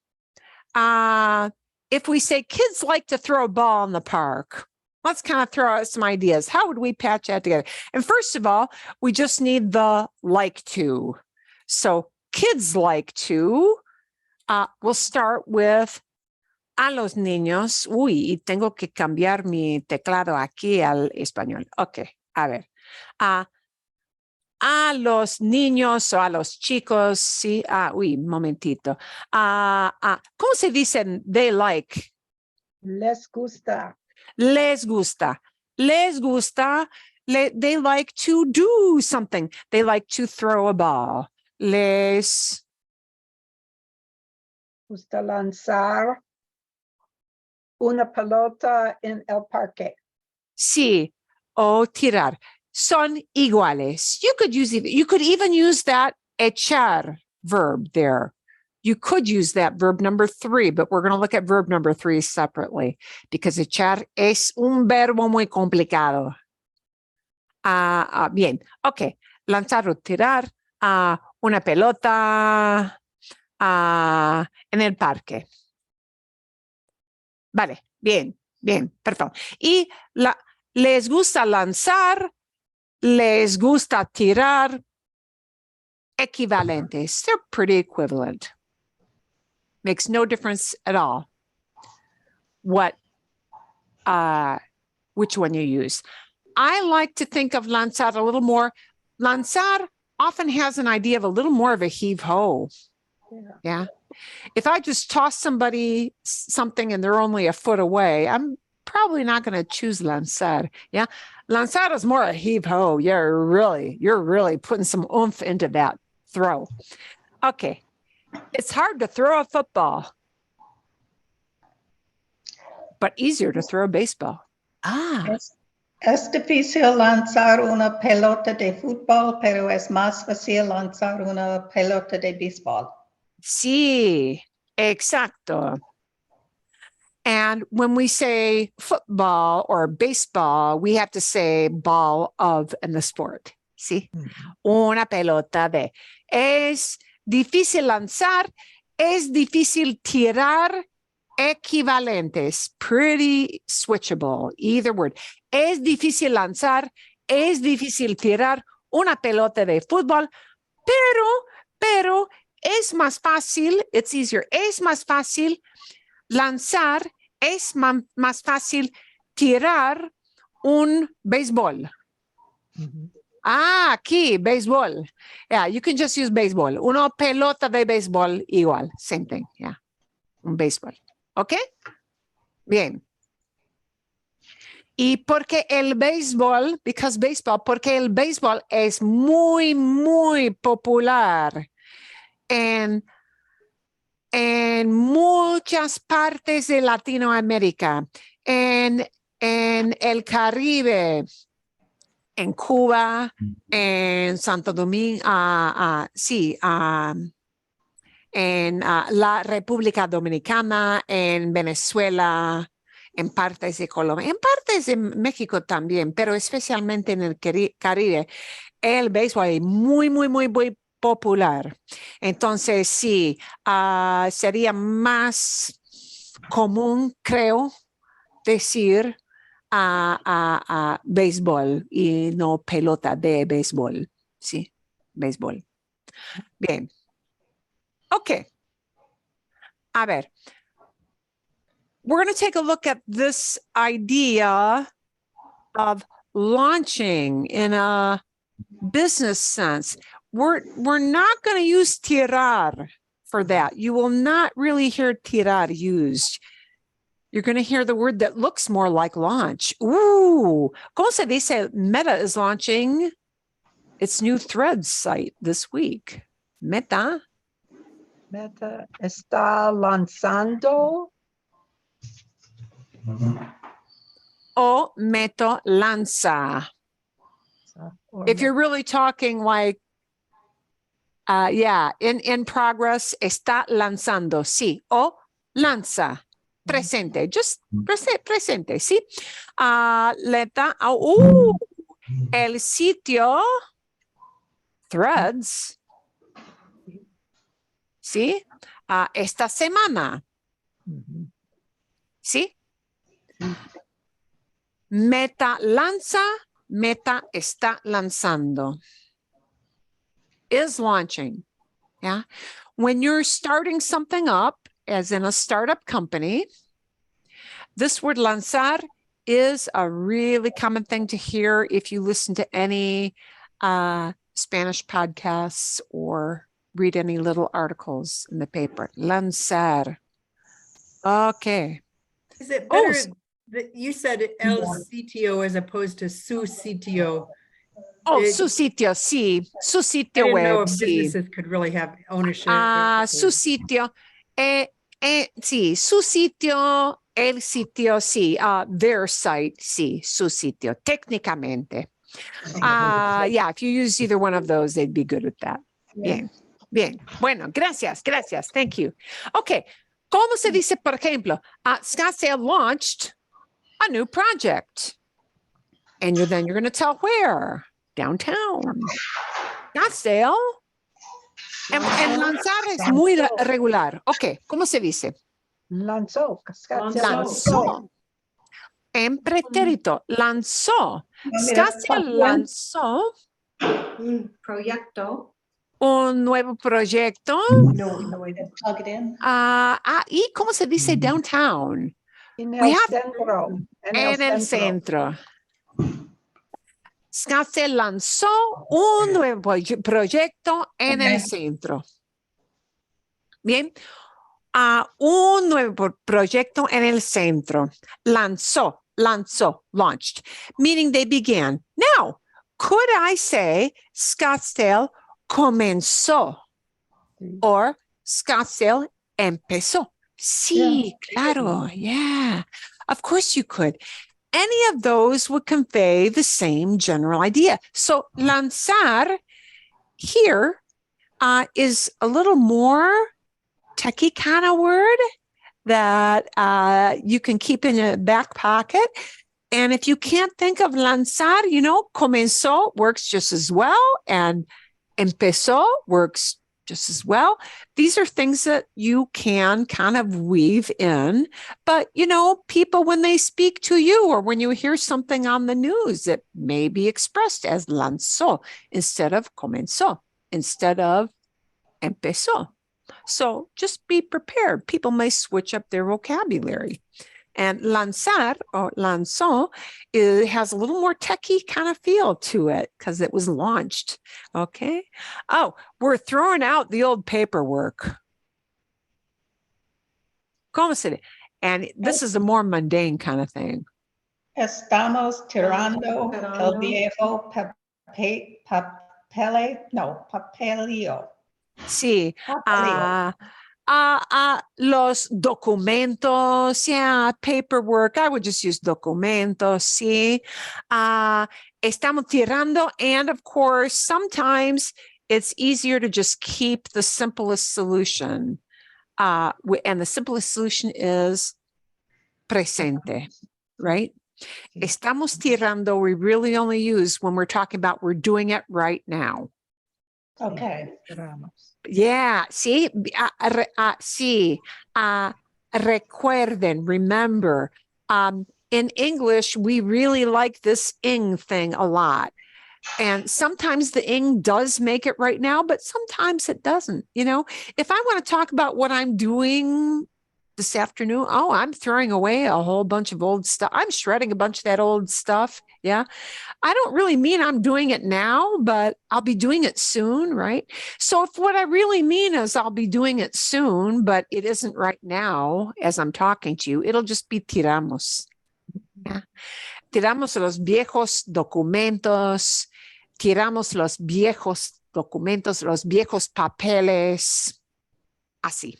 if we say kids like to throw a ball in the park, let's kind of throw out some ideas. How would we patch that together? And first of all, we just need the like to. So kids like to, we'll start with a los niños. Uy, y tengo que cambiar mi teclado aquí al español. Ok, a ver. A los niños o a los chicos, sí. Uy, momentito. ¿Cómo se dicen they like? Les gusta. Les gusta. Les gusta. They like to do something. They like to throw a ball. Les Gusta lanzar una pelota en el parque. sí, o tirar. Son iguales. You could even use that echar verb there. You could use that verb number 3, but we're going to look at verb number 3 separately because echar es un verbo muy complicado. Bien, ok. Lanzar o tirar una pelota en el parque. Vale, bien, perdón. Y les gusta lanzar, les gusta tirar, equivalentes. They're pretty equivalent. Makes no difference at all which one you use. I like to think of lanzar a little more. Lanzar often has an idea of a little more of a heave-ho. Yeah. If I just toss somebody something and they're only a foot away, I'm probably not going to choose lanzar. Yeah. Lanzar is more a heave-ho. You're really putting some oomph into that throw. Okay. It's hard to throw a football, but easier to throw a baseball. Es difícil lanzar una pelota de fútbol, pero es más fácil lanzar una pelota de béisbol. Sí, exacto. And when we say football or baseball, we have to say ball of in the sport. Sí. Una pelota de. Es difícil lanzar, es difícil tirar, equivalentes, pretty switchable, either word. Es difícil lanzar, es difícil tirar una pelota de fútbol, pero es más fácil, it's easier, es más fácil lanzar, es más fácil tirar un béisbol. Aquí, béisbol. Yeah, you can just use béisbol. Una pelota de béisbol, igual, same thing, yeah. Un béisbol. ¿Ok? Bien. Y porque el béisbol, porque el béisbol es muy, muy popular en muchas partes de Latinoamérica, en el Caribe, en Cuba, en Santo Domingo, en la República Dominicana, en Venezuela, en partes de Colombia, en partes de México también, pero especialmente en el Caribe, el béisbol es muy, muy, muy, muy popular. Entonces, sí, sería más común, creo, decir a béisbol y no pelota de béisbol. Sí, béisbol. Bien. Ok. A ver. We're going to take a look at this idea of launching in a business sense. We're not going to use tirar for that. You will not really hear tirar used. You're going to hear the word that looks more like launch. Ooh, ¿cómo se dice? Meta is launching its new Threads site this week. Meta. Meta está lanzando. O Meto lanza. If you're really talking like, yeah, in progress, está lanzando, sí. O lanza, presente, just presente, sí. El sitio, Threads, sí. Esta semana, sí. Meta lanza, Meta está lanzando. Is launching. Yeah. When you're starting something up, as in a startup company, this word lanzar is a really common thing to hear if you listen to any Spanish podcasts or read any little articles in the paper. Lanzar. Okay. Is it Oh, better that you said el sitio as opposed to su sitio? Oh, It- su sitio, sí. Su I sitio didn't know web, if sí. businesses could really have ownership. Su sitio. Sí, su sitio, el sitio, sí. Their site, sí, su sitio, técnicamente. Yeah, if you use either one of those, they'd be good with that. Bien, bien. Bueno, gracias, gracias. Thank you. Okay, ¿cómo se dice, por ejemplo, Scottsdale launched a new project? And then you're going to tell where? Downtown. Scottsdale. En lanzar es muy regular. Ok, ¿cómo se dice? Lanzó. Lanzó. En pretérito, lanzó. Scottsdale lanzó Proyecto. un nuevo proyecto. Plug it in. ¿Y cómo se dice downtown? En We el have- centro. En el centro. Scottsdale lanzó un nuevo proyecto en el centro. Bien. Un nuevo proyecto en el centro. Lanzó, launched, meaning they began. Now, could I say Scottsdale comenzó or Scottsdale empezó? Sí, claro, yeah. Of course you could. Any of those would convey the same general idea. So lanzar here is a little more techie kind of word that you can keep in your back pocket. And if you can't think of lanzar, comenzó works just as well, and empezó works just as well. These are things that you can kind of weave in. But, people, when they speak to you or when you hear something on the news, it may be expressed as lanzó instead of comenzó, instead of empezó. So just be prepared. People may switch up their vocabulary. And lanzar or lanzó has a little more techie kind of feel to it because it was launched. Okay. Oh, we're throwing out the old paperwork. ¿Cómo se dice? And this is a more mundane kind of thing. Estamos tirando el viejo papelio. Sí. Papelio. Los documentos, yeah, paperwork. I would just use documentos, sí. Estamos tirando, and of course, sometimes it's easier to just keep the simplest solution. And the simplest solution is presente, right? Estamos tirando, we really only use when we're talking about we're doing it right now. Okay. Yeah, see, sí, recuerden, remember. In English, we really like this ing thing a lot. And sometimes the ing does make it right now, but sometimes it doesn't. You know, if I want to talk about what I'm doing this afternoon, oh, I'm throwing away a whole bunch of old stuff. I'm shredding a bunch of that old stuff. Yeah. I don't really mean I'm doing it now, but I'll be doing it soon, right? So if what I really mean is I'll be doing it soon, but it isn't right now as I'm talking to you, it'll just be tiramos. Yeah. Tiramos los viejos documentos, tiramos los viejos documentos, los viejos papeles, así.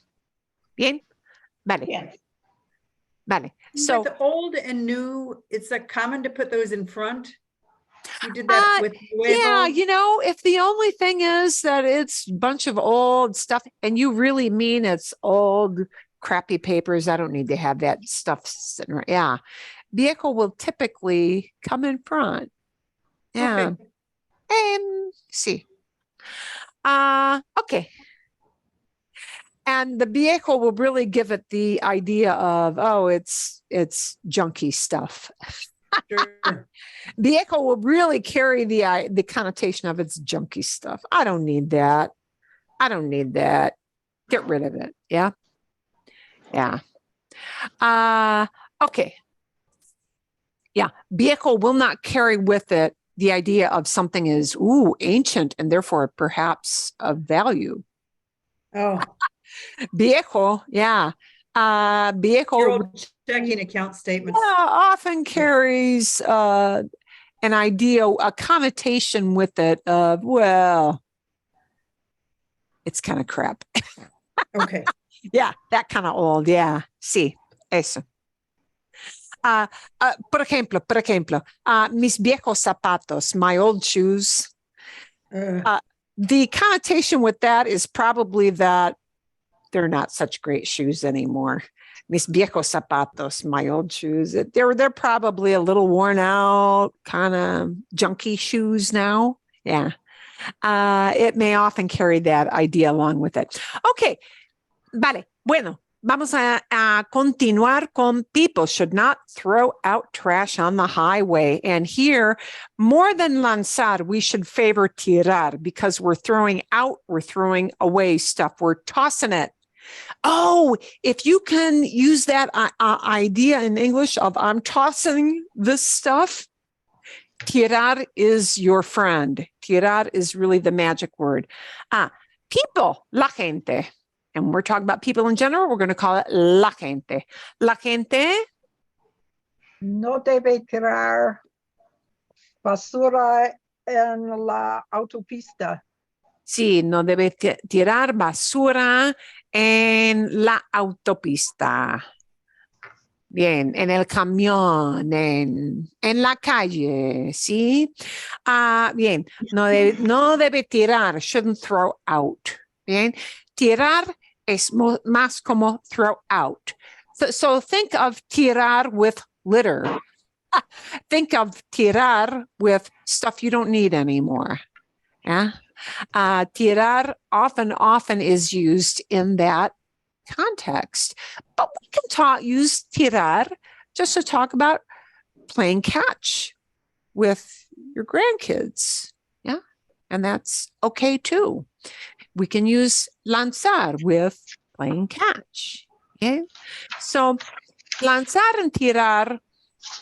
Bien? Vale. Yeah. Vale. So With old and new, it's like common to put those in front. You did that with yeah, nuevo. you know, if the only thing is that it's a bunch of old stuff and you really mean it's old crappy papers, I don't need to have that stuff sitting right. Yeah. Viejo will typically come in front. Yeah. Okay. Sí. Okay. And the viejo will really give it the idea of, oh, it's junky stuff. Sure. Viejo will really carry the connotation of it's junky stuff. I don't need that. I don't need that. Get rid of it. Yeah. Yeah. Okay. Yeah. Viejo will not carry with it the idea of something is, ancient and therefore perhaps of value. Oh, Viejo. Yeah. Viejo your old checking account statements. often carries an idea, a connotation with it of, well, it's kind of crap. Okay. Yeah, that kind of old. Yeah, sí, eso. Por ejemplo, mis viejos zapatos, my old shoes. The connotation with that is probably that they're not such great shoes anymore. Mis viejos zapatos, my old shoes. They're probably a little worn out, kind of junky shoes now. Yeah. It may often carry that idea along with it. Okay. Vale. Bueno, vamos a continuar con people should not throw out trash on the highway. And here, more than lanzar, we should favor tirar because we're throwing out, we're throwing away stuff, we're tossing it. Oh, if you can use that idea in English of I'm tossing this stuff, tirar is your friend. Tirar is really the magic word. People, la gente. And we're talking about people in general. We're going to call it la gente. La gente. No debe tirar basura en la autopista. Sí, no debe tirar basura en la autopista. Bien, en el camión, en la calle, ¿sí? Bien, no debe tirar, shouldn't throw out. Bien, tirar es más como throw out. So think of tirar with litter. Think of tirar with stuff you don't need anymore. Yeah. Tirar often is used in that context, but we can use tirar just to talk about playing catch with your grandkids. Yeah. And that's okay too. We can use lanzar with playing catch. Okay. So lanzar and tirar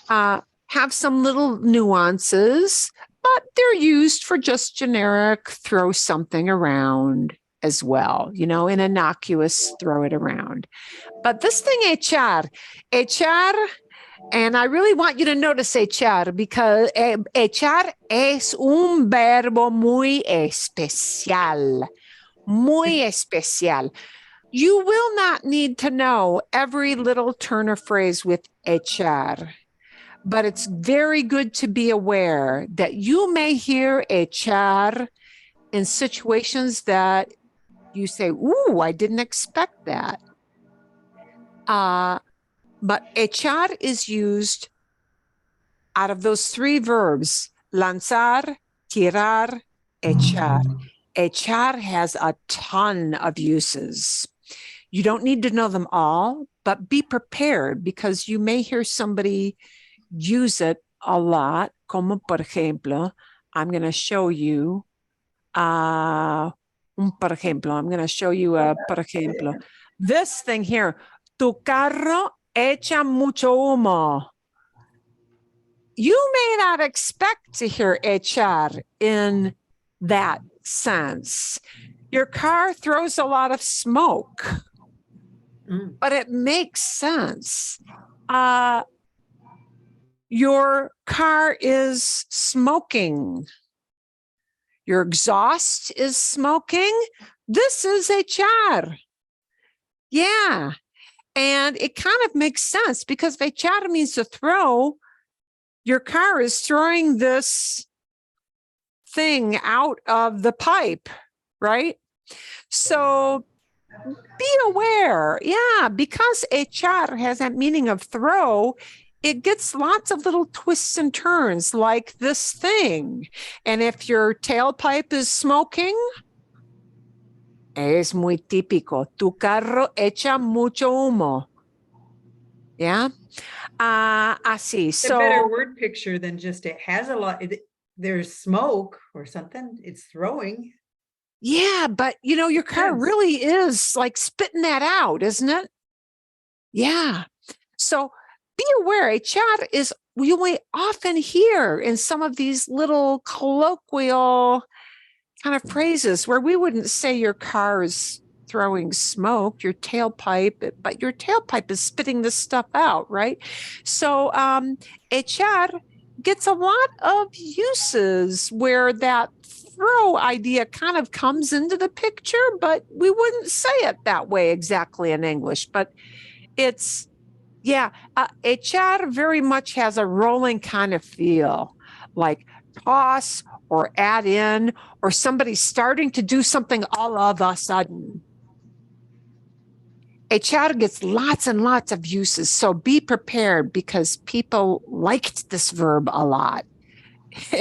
have some little nuances, but they're used for just generic throw something around as well, you know, an innocuous throw it around. But this thing echar, and I really want you to notice echar because echar es un verbo muy especial, muy especial. You will not need to know every little turn of phrase with echar. But it's very good to be aware that you may hear echar in situations that you say, ooh, I didn't expect that. But echar is used out of those three verbs, lanzar, tirar, echar. Echar has a ton of uses. You don't need to know them all, but be prepared because you may hear somebody use it a lot, como por ejemplo, I'm going to show you, por ejemplo, I'm going to show you, por ejemplo, this thing here, tu carro echa mucho humo. You may not expect to hear echar in that sense. Your car throws a lot of smoke, but it makes sense. Your car is smoking. Your exhaust is smoking. This is echar. Yeah. And it kind of makes sense because echar means to throw. Your car is throwing this thing out of the pipe, right? So be aware. Yeah, because echar has that meaning of throw, it gets lots of little twists and turns like this thing. And if your tailpipe is smoking, es muy típico. Tu carro echa mucho humo. Yeah. Así. It's a better So word picture than just it has a lot. There's smoke or something. It's throwing. yeah, but you know, your car Yes. really is like spitting that out, isn't it? Yeah. So be aware, echar is, you may often hear in some of these little colloquial kind of phrases where we wouldn't say your car is throwing smoke, your tailpipe, but your tailpipe is spitting this stuff out, right? So echar gets a lot of uses where that throw idea kind of comes into the picture, but we wouldn't say it that way exactly in English. But it's, yeah, echar very much has a rolling kind of feel, like toss or add in, or somebody starting to do something all of a sudden. Echar gets lots and lots of uses, so be prepared because people liked this verb a lot.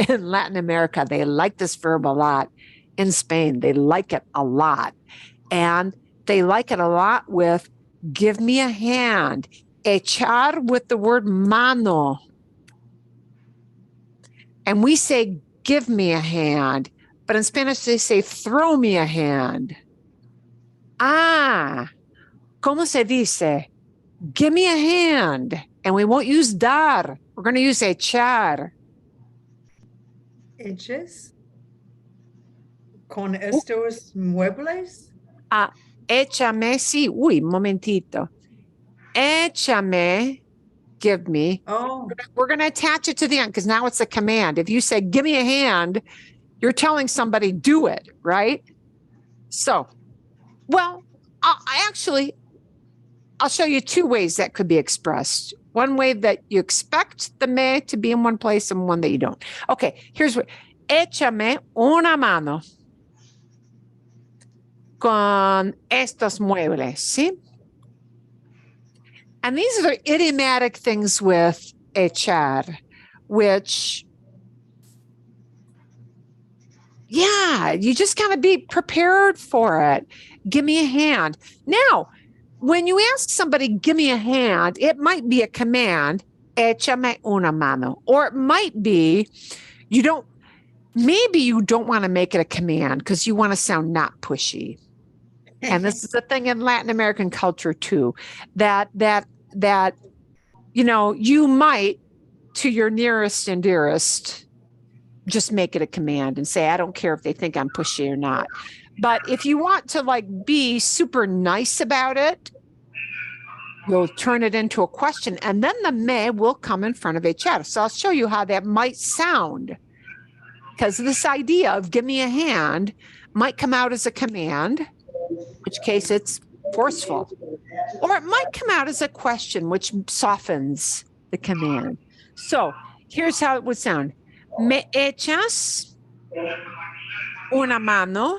In Latin America, they like this verb a lot. In Spain, they like it a lot. And they like it a lot with give me a hand. Echar with the word mano. And we say give me a hand, but in Spanish they say throw me a hand. ¿Cómo se dice? Give me a hand. And we won't use dar. We're going to use echar. Inches. Con estos muebles. Échame, sí. Uy, momentito. Échame, give me. Oh, We're going to attach it to the end because now it's a command. If you say, give me a hand, you're telling somebody do it, right? So, well, I'll show you two ways that could be expressed. One way that you expect the me to be in one place and one that you don't. Okay, here's what. Échame una mano con estos muebles, ¿sí? And these are idiomatic things with echar, which, yeah, you just got to be prepared for it. Give me a hand. Now, when you ask somebody, give me a hand, it might be a command, échame una mano, or it might be, maybe you don't want to make it a command because you want to sound not pushy. And this is a thing in Latin American culture too, that, you know, you might to your nearest and dearest, just make it a command and say, I don't care if they think I'm pushy or not. But if you want to like be super nice about it, you'll turn it into a question and then the me will come in front of echar. So I'll show you how that might sound. Because this idea of give me a hand might come out as a command, in which case it's forceful. Or it might come out as a question, which softens the command. So here's how it would sound. Me echas una mano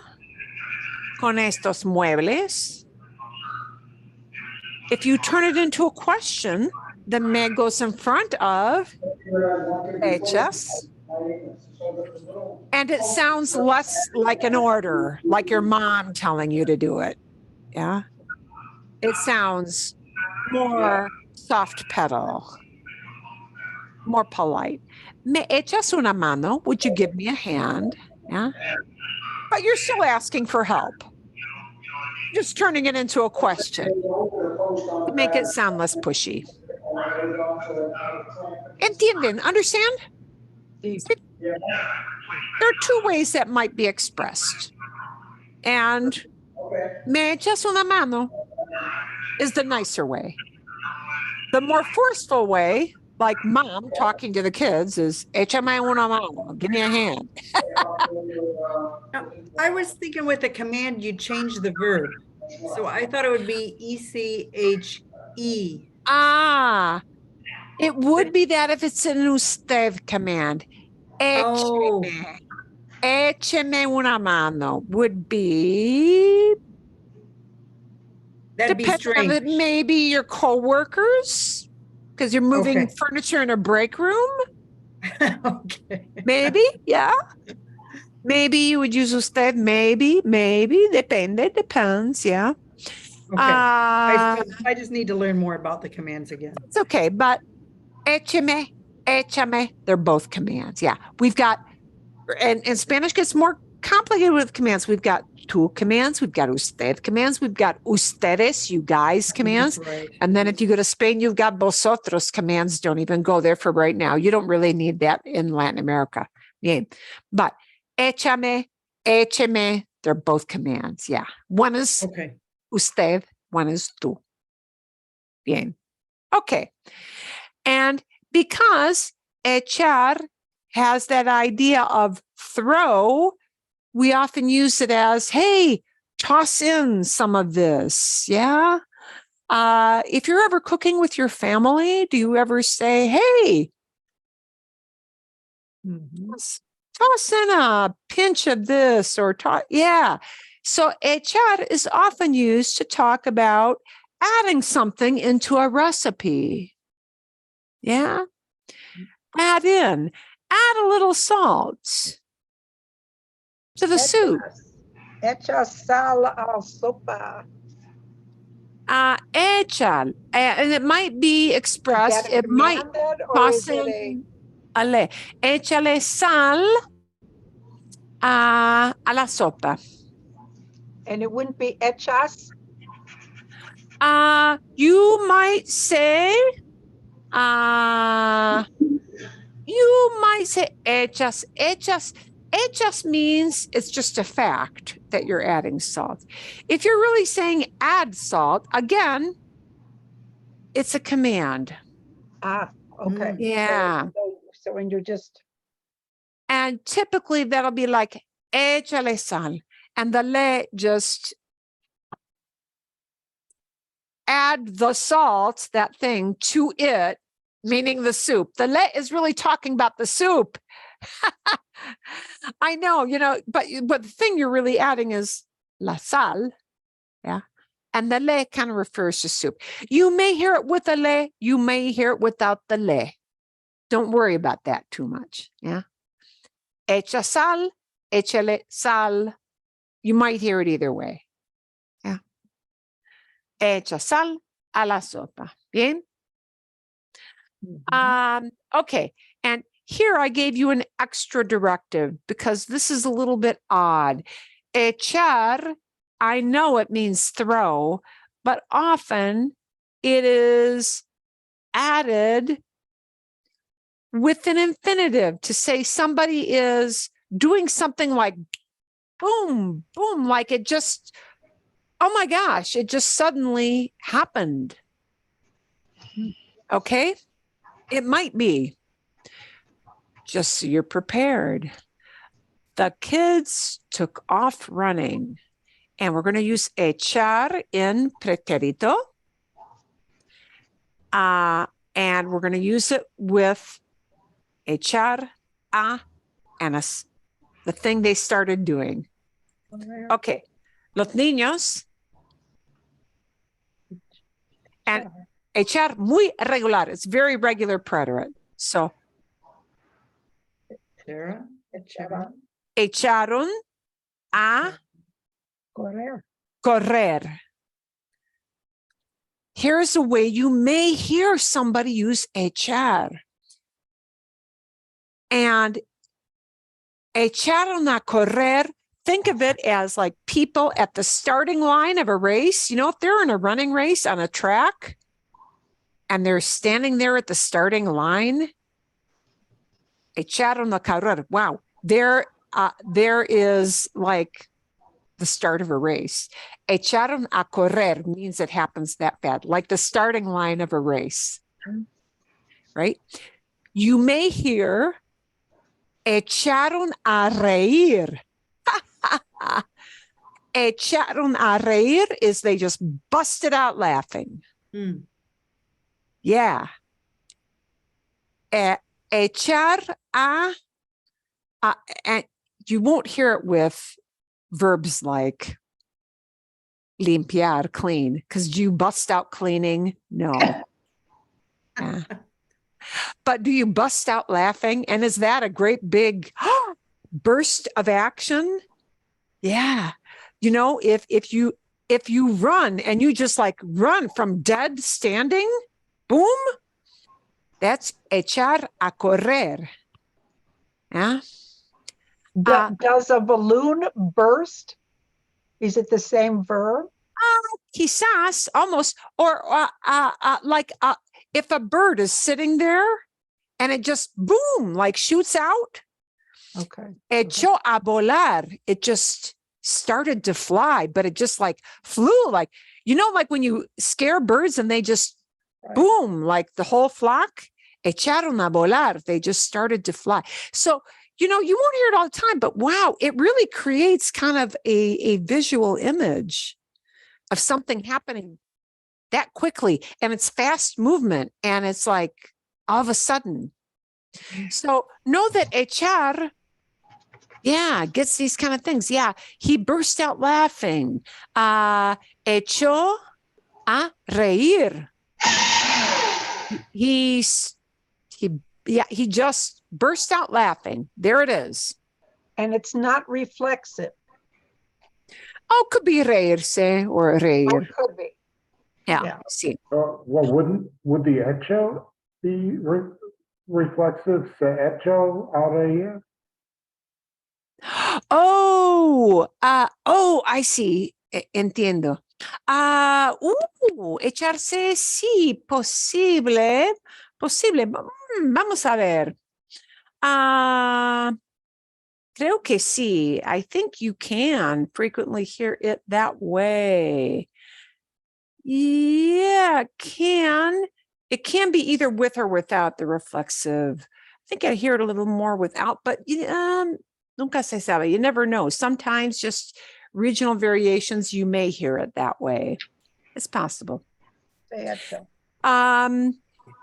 con estos muebles. If you turn it into a question, the me goes in front of hechas. And it sounds less like an order, like your mom telling you to do it. Yeah. It sounds more soft pedal, more polite. Me echas una mano? Would you give me a hand? Yeah. But you're still asking for help. Just turning it into a question to make it sound less pushy. ¿Entienden? Understand? There are two ways that might be expressed. And me echas una mano is the nicer way. The more forceful way, like mom talking to the kids, is échame una mano, give me a hand. Now, I was thinking with the command, you change the verb. So I thought it would be ECHE. Ah, it would be that if it's an usted command. Oh, Écheme una mano would be that'd be depending on strange. maybe your coworkers, because you're moving Okay. furniture in a break room. Okay. Maybe, yeah. Maybe you would use usted, maybe, depende, depends, yeah. Okay. I just need to learn more about the commands again. It's okay, but écheme, échame, they're both commands, yeah. We've got, and Spanish gets more complicated with commands. We've got tú commands, we've got usted commands, we've got ustedes, you guys commands. Right. And then if you go to Spain, you've got vosotros commands. Don't even go there for right now. You don't really need that in Latin America. Yeah. But échame, écheme, they're both commands. Yeah. One is Okay. usted, one is tú. Bien. Okay. And because echar has that idea of throw, we often use it as, hey, toss in some of this. Yeah. If you're ever cooking with your family, do you ever say, hey, toss in a pinch of this or yeah. So echar is often used to talk about adding something into a recipe. Yeah. Add a little salt to the soup. Echa sal al sopa. Echar, and it might be expressed, it might toss in, échale sal a la sopa. And it wouldn't be echas? You might say, echas. Echas means it's just a fact that you're adding salt. If you're really saying add salt, again, it's a command. Okay. Yeah. So when you're just. And typically that'll be like, échale sal. And the le just add the salt, that thing, to it, meaning the soup. The le is really talking about the soup. I know, but the thing you're really adding is la sal. Yeah. And the le kind of refers to soup. You may hear it with the le, you may hear it without the le. Don't worry about that too much. Yeah. Echa sal, échale sal. You might hear it either way. Yeah. Echa sal a la sopa. Bien. Okay. And here I gave you an extra directive because this is a little bit odd. Echar, I know it means throw, but often it is added with an infinitive to say somebody is doing something like boom, boom, like it just, oh my gosh, it just suddenly happened. Okay. It might be. Just so you're prepared. The kids took off running, and we're going to use echar in pretérito. And we're going to use it with echar a and the thing they started doing. Okay. Los niños And echar, muy regular. It's very regular preterite. So, echaron a Correr. correr. Here's a way you may hear somebody use echar. And echaron a correr, think of it as like people at the starting line of a race. You know, if they're in a running race on a track and they're standing there at the starting line, echaron a correr. Wow, there is like the start of a race. Echaron a correr means it happens that bad, like the starting line of a race, right? You may hear echaron a reír. Echaron a reír is they just busted out laughing. Mm. Yeah. Echar a, and you won't hear it with verbs like limpiar, clean, because do you bust out cleaning? No. Yeah. But do you bust out laughing? And is that a great big burst of action? Yeah. You know, if you run and you just like run from dead standing, boom, that's echar a correr. Yeah. Does a balloon burst? Is it the same verb? Quizás almost, or like if a bird is sitting there and it just boom, like shoots out. Okay. Echó a volar. It just started to fly, but it just like flew, like, you know, like when you scare birds and they just boom, like the whole flock. Echaron a volar. They just started to fly. So, you know, you won't hear it all the time, but wow, it really creates kind of a visual image of something happening that quickly, and it's fast movement, and it's like all of a sudden. So know that echar, yeah, gets these kind of things. Yeah, he burst out laughing. Echó a reír. He just burst out laughing. There it is. And it's not reflexive. Oh, could be reírse or Oh, reír. it could be. Yeah, Yeah. see. Well, would the echo be reflexive? Se echo a reír? Oh, I see. Entiendo. Echarse, sí, posible. Vamos a ver. Creo que sí. I think you can frequently hear it that way. Yeah, it can. It can be either with or without the reflexive. I think I hear it a little more without, but nunca se sabe. You never know. Sometimes just regional variations, you may hear it that way. It's possible.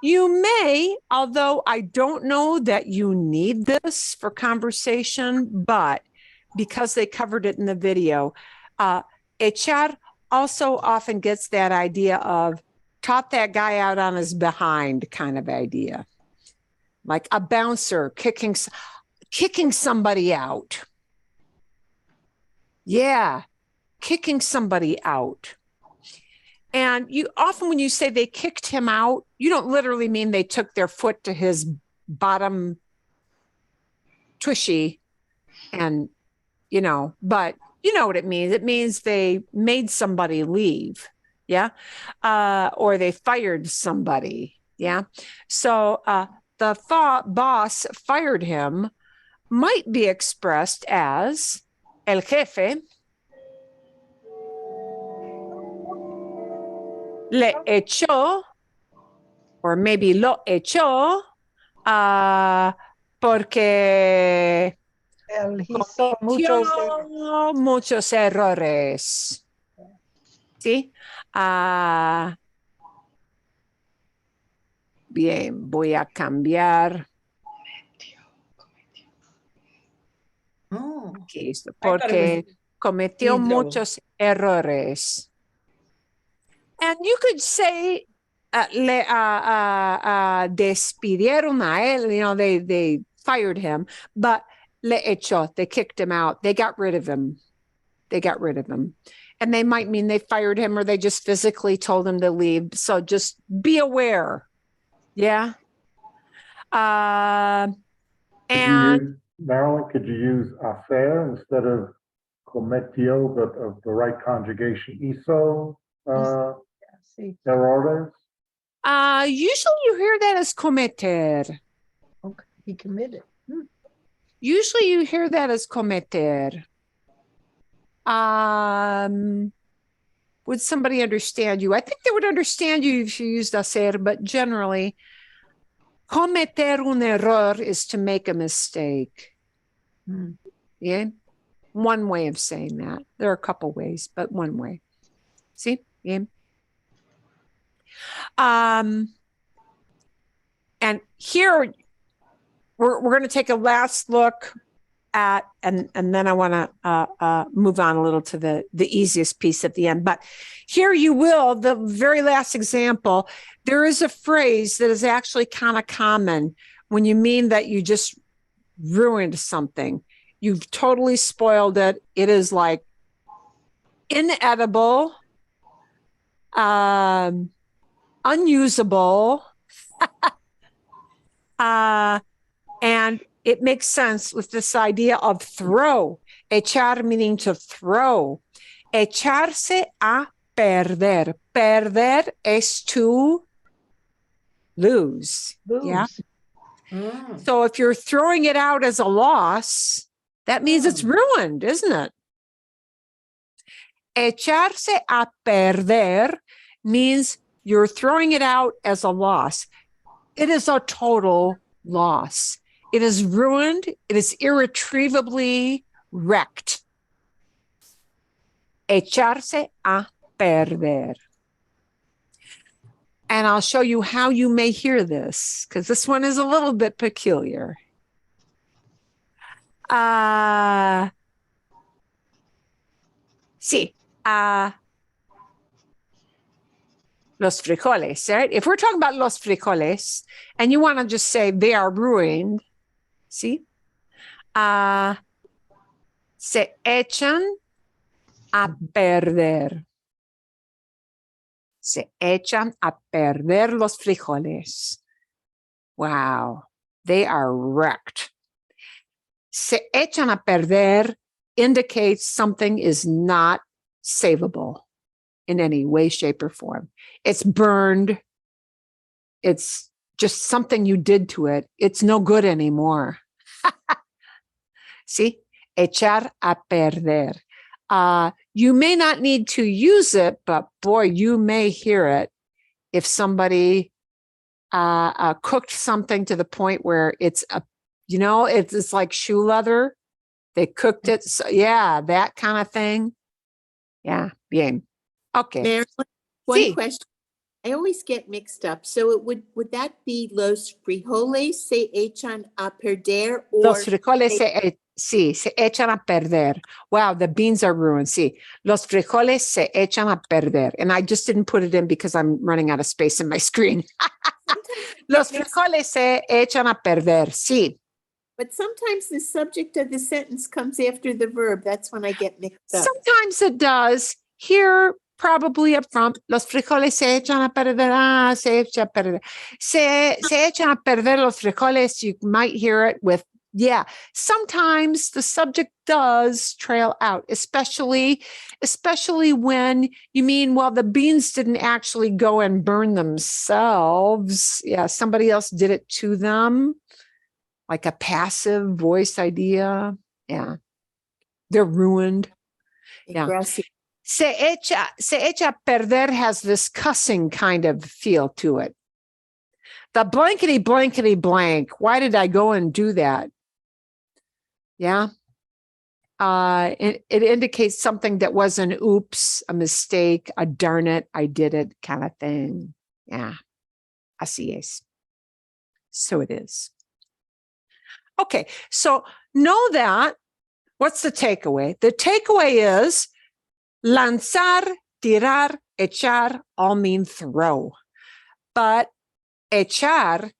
You may, although I don't know that you need this for conversation, but because they covered it in the video, echar also often gets that idea of taught that guy out on his behind kind of idea. Like a bouncer kicking somebody out. Yeah, kicking somebody out. And you often, when you say they kicked him out, you don't literally mean they took their foot to his bottom tushy and, you know, but you know what it means. It means they made somebody leave. Yeah. Or they fired somebody. Yeah. So the boss fired him might be expressed as el jefe le echó, or maybe lo echó, porque Él hizo muchos errores. ¿Sí? Bien, voy a cambiar. Oh, Aquí esto, I thought it porque cometió hizo. muchos errores. And you could say despidieron a él, they fired him, but le echó, they kicked him out. They got rid of him. And they might mean they fired him or they just physically told him to leave. So just be aware. Yeah. And Marilyn, could you use hacer instead of cometió, but of the right conjugation? Hizo See, errores? usually you hear that as cometer. okay, he committed. Usually you hear that as cometer. Would somebody understand you? I think they would understand you if you used hacer, but generally, cometer un error is to make a mistake. Yeah. One way of saying that. There are a couple ways, but one way. See? Yeah. And here we're going to take a last look at, and then I want to move on a little to the easiest piece at the end. But here you will, the very last example, there is a phrase that is actually kind of common when you mean that you just ruined something. You've totally spoiled it. It is like inedible, unusable, and it makes sense with this idea of throw. Echar meaning to throw. Echarse a perder. Perder es to lose. Yeah. So if you're throwing it out as a loss, that means it's ruined, isn't it? Echarse a perder means you're throwing it out as a loss. It is a total loss. It is ruined. It is irretrievably wrecked. Echarse a perder. And I'll show you how you may hear this, because this one is a little bit peculiar. Sí. Los frijoles, right? If we're talking about los frijoles, and you want to just say they are ruined, ¿sí? Se echan a perder. Se echan a perder los frijoles. Wow, they are wrecked. Se echan a perder indicates something is not savable in any way, shape, or form. It's burned. It's just something you did to it. It's no good anymore. See? Echar a perder. You may not need to use it, but boy, you may hear it if somebody cooked something to the point where it's it's like shoe leather. They cooked it. So yeah, that kind of thing. Yeah. Bien. Okay. Marilyn, one Sí. question. I always get mixed up. So it would that be los frijoles se echan a perder, or Los frijoles se echan a perder. Wow, the beans are ruined. Sí. Los frijoles se echan a perder. And I just didn't put it in because I'm running out of space in my screen. Los frijoles se echan a perder. Sí. But sometimes the subject of the sentence comes after the verb. That's when I get mixed up. Sometimes it does. Here, probably up front, los frijoles se echan a perder. Se echa a perder. Se echan a perder los frijoles. You might hear it with, yeah. Sometimes the subject does trail out, especially when you mean, well, the beans didn't actually go and burn themselves. Yeah, somebody else did it to them. Like a passive voice idea. Yeah. They're ruined. Yeah. Gracias. Se echa a perder has this cussing kind of feel to it. The blankety blankety blank. Why did I go and do that? Yeah. It indicates something that was an oops, a mistake, a darn it, I did it kind of thing. Yeah. Así es. So it is. Okay, so know that. What's the takeaway? The takeaway is lanzar, tirar, echar all mean throw. But echar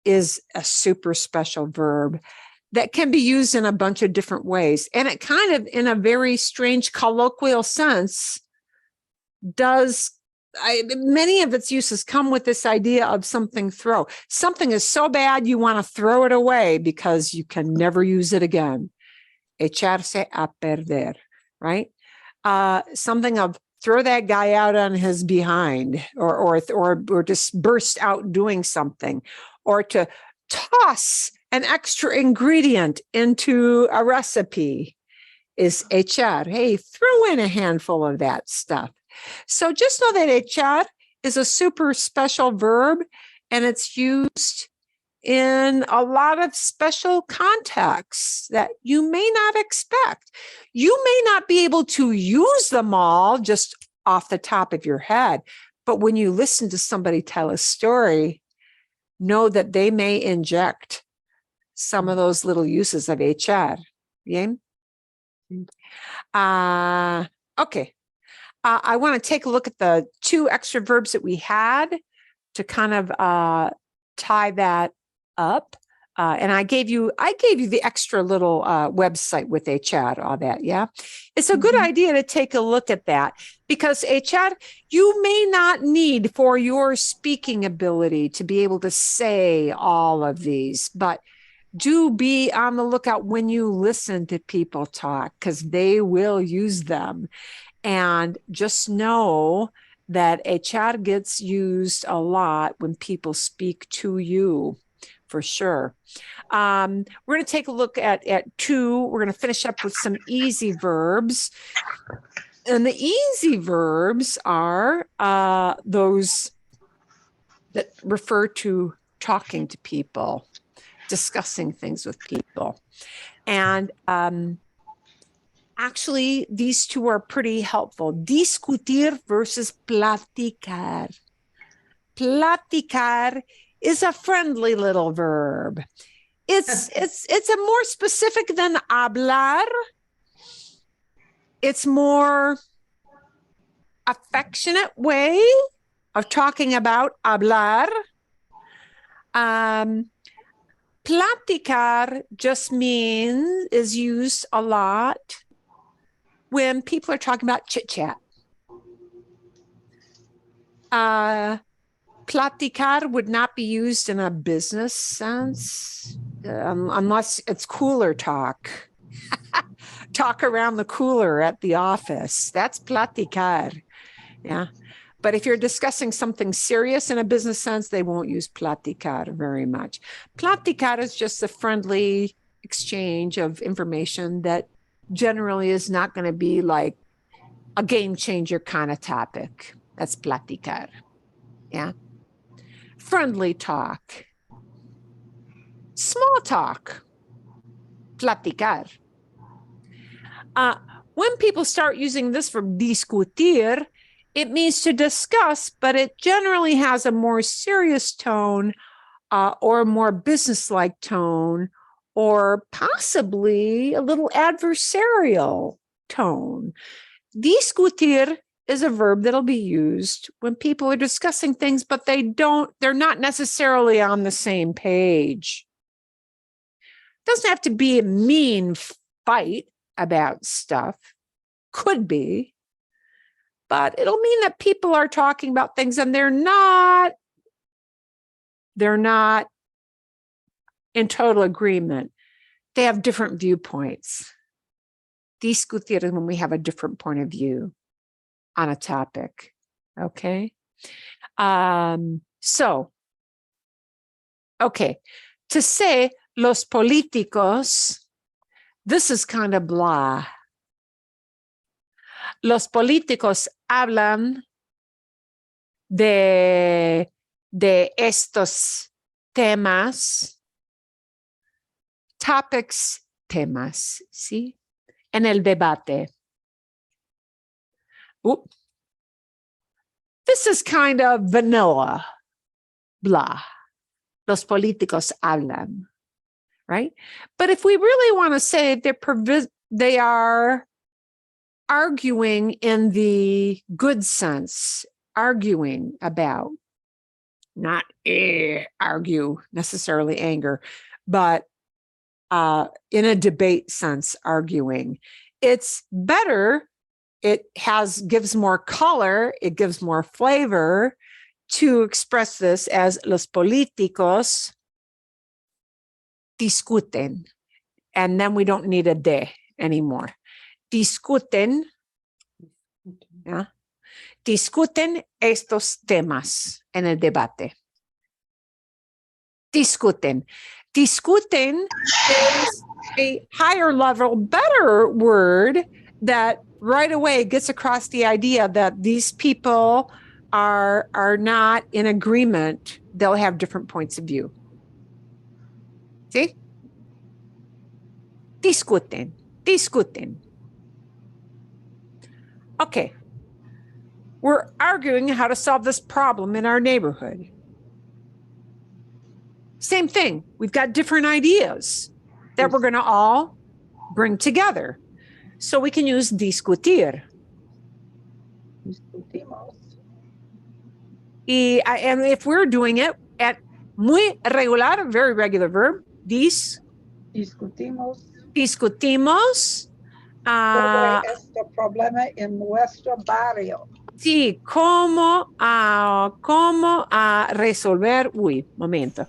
is a super special verb that can be used in a bunch of different ways. And it kind of, in a very strange colloquial sense, many of its uses come with this idea of something throw. Something is so bad you want to throw it away because you can never use it again. Echarse a perder, right? Something of throw that guy out on his behind, or just burst out doing something, or to toss an extra ingredient into a recipe is echar. Hey, throw in a handful of that stuff. So just know that echar is a super special verb, and it's used in a lot of special contexts that you may not expect. You may not be able to use them all just off the top of your head, but when you listen to somebody tell a story, know that they may inject some of those little uses of echar. Bien? Okay. I want to take a look at the 2 extra verbs that we had to kind of tie that up. And I gave you the extra little website with echar, all that. Yeah. It's a good idea to take a look at that, because echar, you may not need for your speaking ability to be able to say all of these, but do be on the lookout when you listen to people talk, because they will use them. And just know that echar gets used a lot when people speak to you, for sure. We're going to take a look at 2. We're going to finish up with some easy verbs. And the easy verbs are those that refer to talking to people, discussing things with people. And actually, these 2 are pretty helpful. Discutir versus platicar. Platicar is a friendly little verb. It's a more specific than hablar. It's more affectionate way of talking about hablar. Platicar just is used a lot when people are talking about chit chat. Platicar would not be used in a business sense unless it's cooler talk. Talk around the cooler at the office. That's platicar. Yeah. But if you're discussing something serious in a business sense, they won't use platicar very much. Platicar is just a friendly exchange of information that generally is not going to be like a game changer kind of topic. That's platicar. Yeah. Friendly talk. Small talk. Platicar. When people start using this verb discutir, it means to discuss, but it generally has a more serious tone or a more businesslike tone, or possibly a little adversarial tone. Discutir is a verb that'll be used when people are discussing things, but they're not necessarily on the same page. It doesn't have to be a mean fight about stuff. Could be. But it'll mean that people are talking about things and they're not in total agreement. They have different viewpoints. Discutir is when we have a different point of view on a topic. Okay. To say los políticos, this is kind of blah. Los políticos hablan de estos temas, topics, temas, ¿sí? En el debate. This is kind of vanilla, blah. Los políticos hablan, right? But if we really want to say they are arguing in the good sense, arguing about, not argue, necessarily anger, but in a debate sense, arguing. It's better. It gives more color. It gives more flavor to express this as los políticos discuten. And then we don't need a de anymore. Discuten, yeah, discuten estos temas en el debate. Discuten. Discuten is a higher level, better word that right away gets across the idea that these people are not in agreement. They'll have different points of view. See? Discuten. Discuten. Okay. We're arguing how to solve this problem in our neighborhood. Same thing. We've got different ideas that we're going to all bring together. So we can use discutir. Discutimos. And if we're doing it at muy regular, very regular verb, Discutimos discutimos. sobre este problema en nuestro barrio. Sí, cómo resolver, momento,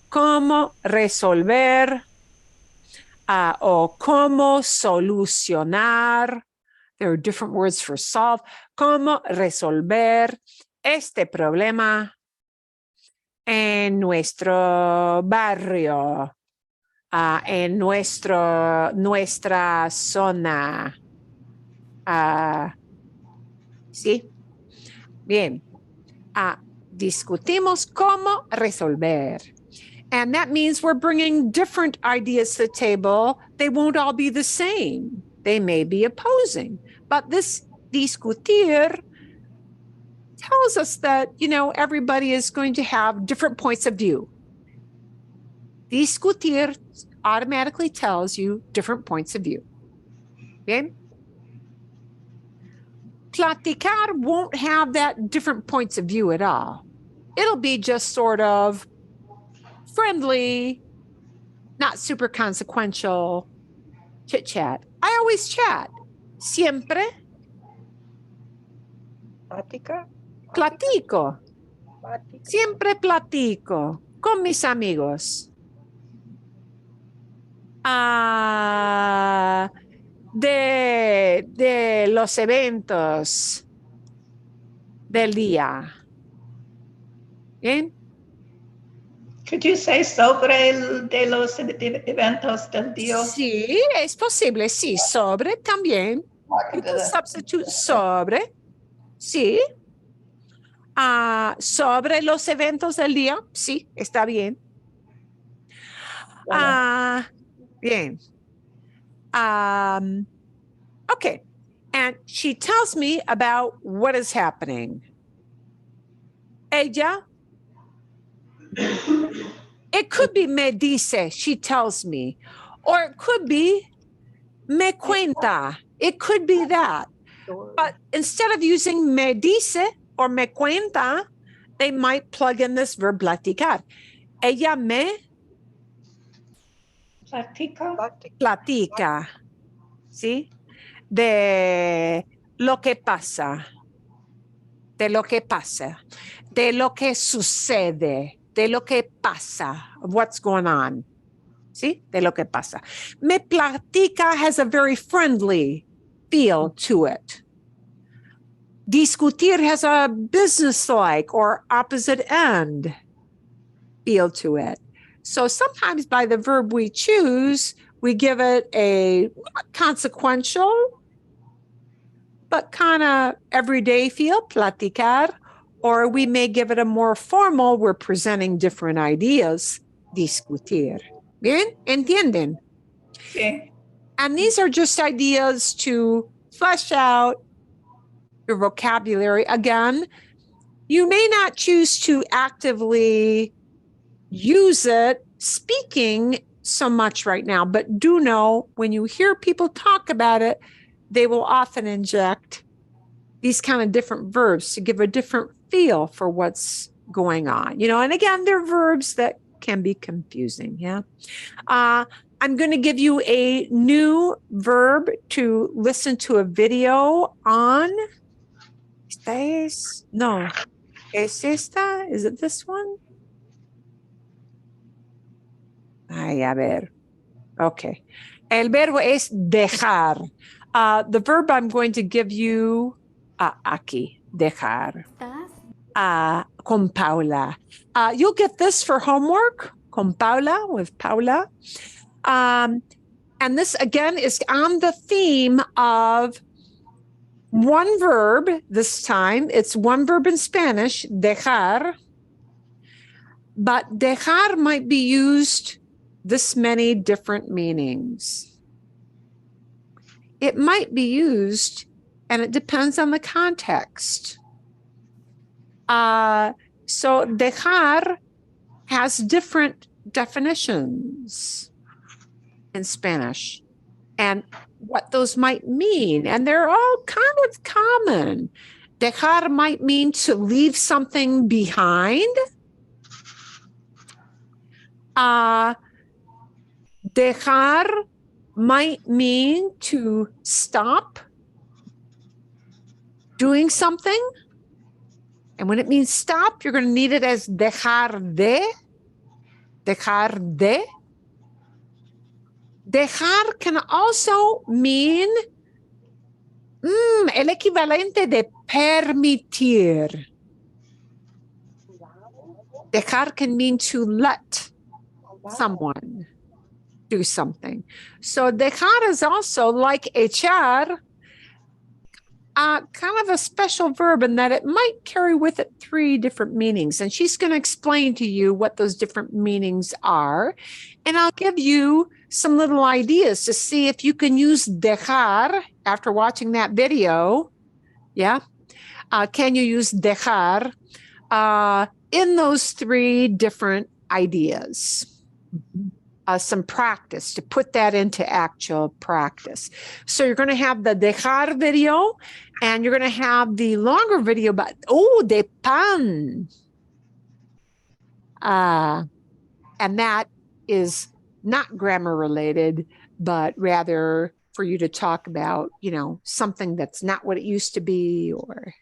cómo resolver o cómo solucionar. There are different words for solve. Cómo resolver este problema en nuestro barrio, en nuestra zona. ¿Sí? Bien. Discutimos cómo resolver. And that means we're bringing different ideas to the table. They won't all be the same. They may be opposing. But this discutir tells us that, everybody is going to have different points of view. Discutir automatically tells you different points of view. Okay? Platicar won't have that different points of view at all. It'll be just sort of friendly, not super consequential chit chat. I always chat. Siempre Plática. platico. Plática. Siempre platico con mis amigos. De los eventos del día. ¿Bien? Could you say sobre de los eventos del día? Sí, es posible. Sí, sobre también. You can substitute sobre. Sí. Sobre los eventos del día. Sí, está bien. Bien. Okay. And she tells me about what is happening. Ella. It could be me dice, she tells me. Or it could be me cuenta. It could be that. But instead of using me dice or me cuenta, they might plug in this verb platicar. Ella me platica. ¿Sí? De lo que pasa. De lo que pasa. De lo que sucede. De lo que pasa. Of what's going on. ¿Sí? De lo que pasa. Me platica has a very friendly feel to it. Discutir has a business-like or opposite end feel to it. So sometimes by the verb we choose, we give it a consequential, but kind of everyday feel, platicar, or we may give it a more formal, we're presenting different ideas, discutir. Bien? ¿Entienden? Sí. And these are just ideas to flesh out your vocabulary. Again, you may not choose to actively use it speaking so much right now, but do know when you hear people talk about it, they will often inject these kind of different verbs to give a different feel for what's going on, and again, they're verbs that can be confusing. Yeah. I'm going to give you a new verb to listen to a video on. No. ¿Es esta? Is it this one? Ay, a ver. Okay. El verbo es dejar. The verb I'm going to give you aquí, dejar. Con Paula. You'll get this for homework, con Paula, with Paula. And this, again, is on the theme of one verb this time. It's one verb in Spanish, dejar. But dejar might be used this many different meanings. It might be used, and it depends on the context. So dejar has different definitions in Spanish and what those might mean. And they're all kind of common. Dejar might mean to leave something behind. Dejar might mean to stop doing something. And when it means stop, you're going to need it as dejar de. Dejar de. Dejar can also mean el equivalente de permitir. Dejar can mean to let someone do something. So dejar is also like echar, kind of a special verb in that it might carry with it 3 different meanings. And she's going to explain to you what those different meanings are. And I'll give you some little ideas to see if you can use dejar after watching that video. Yeah. Can you use dejar in those 3 different ideas? Some practice to put that into actual practice. So you're going to have the dejar video and you're going to have the longer video about, de pan. And that is not grammar related, but rather for you to talk about, something that's not what it used to be, or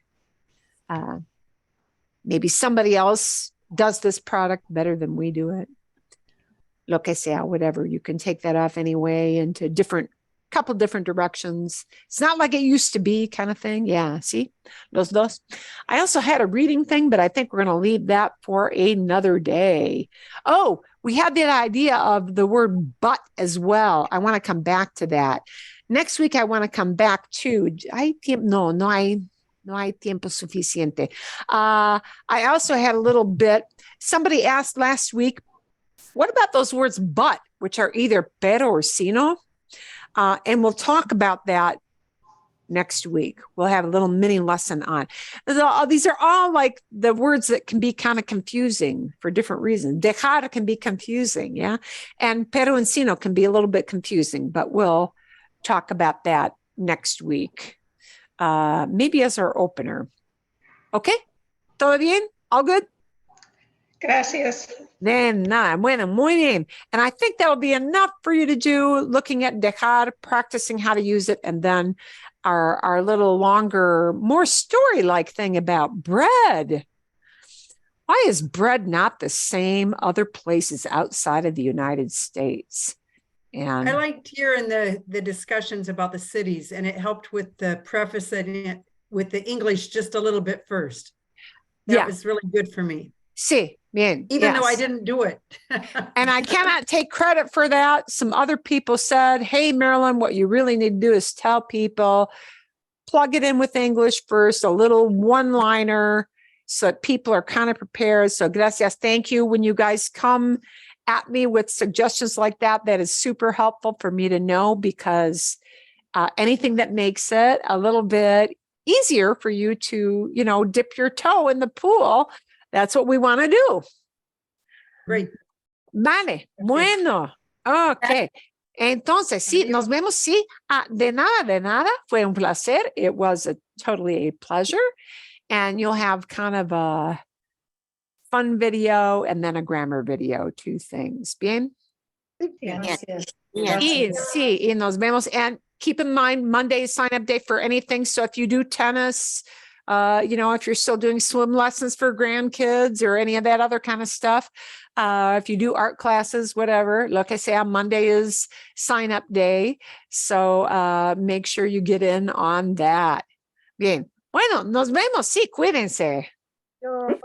maybe somebody else does this product better than we do it. Lo que sea, whatever. You can take that off anyway into couple different directions. It's not like it used to be kind of thing. Yeah, see? Los dos. I also had a reading thing, but I think we're going to leave that for another day. Oh, we had that idea of the word but as well. I want to come back to that. Next week, I want to come back to, no hay tiempo suficiente. I also had a little bit, somebody asked last week, what about those words but, which are either pero or sino? And we'll talk about that next week. We'll have a little mini lesson on. These are all like the words that can be kind of confusing for different reasons. Dejar can be confusing, yeah? And pero and sino can be a little bit confusing, but we'll talk about that next week. Maybe as our opener. Okay? ¿Todo bien? All good? Gracias. Then nada, bueno, muy bien. And I think that'll be enough for you to do, looking at dejar, practicing how to use it, and then our little longer, more story-like thing about bread. Why is bread not the same other places outside of the United States? And I liked hearing the discussions about the cities, and it helped with the preface with the English just a little bit first. That was really good for me. Sí, bien. Even though I didn't do it. And I cannot take credit for that. Some other people said, hey, Marilyn, what you really need to do is tell people, plug it in with English first, a little one-liner so that people are kind of prepared. So gracias, thank you. When you guys come at me with suggestions like that, that is super helpful for me to know, because anything that makes it a little bit easier for you to, dip your toe in the pool, that's what we want to do. Great. Vale. Bueno. Okay. Entonces, sí, nos vemos. Sí. De nada. Fue un placer. It was totally a pleasure. And you'll have kind of a fun video, and then a grammar video, 2 things. Bien? Yes, yes. Yeah. Y sí, y nos vemos. And keep in mind, Monday is sign up day for anything. So if you do tennis, if you're still doing swim lessons for grandkids or any of that other kind of stuff, if you do art classes, whatever, like I say, on Monday is sign up day. So make sure you get in on that. Bien. Bueno, nos vemos. Sí, cuídense. Yo-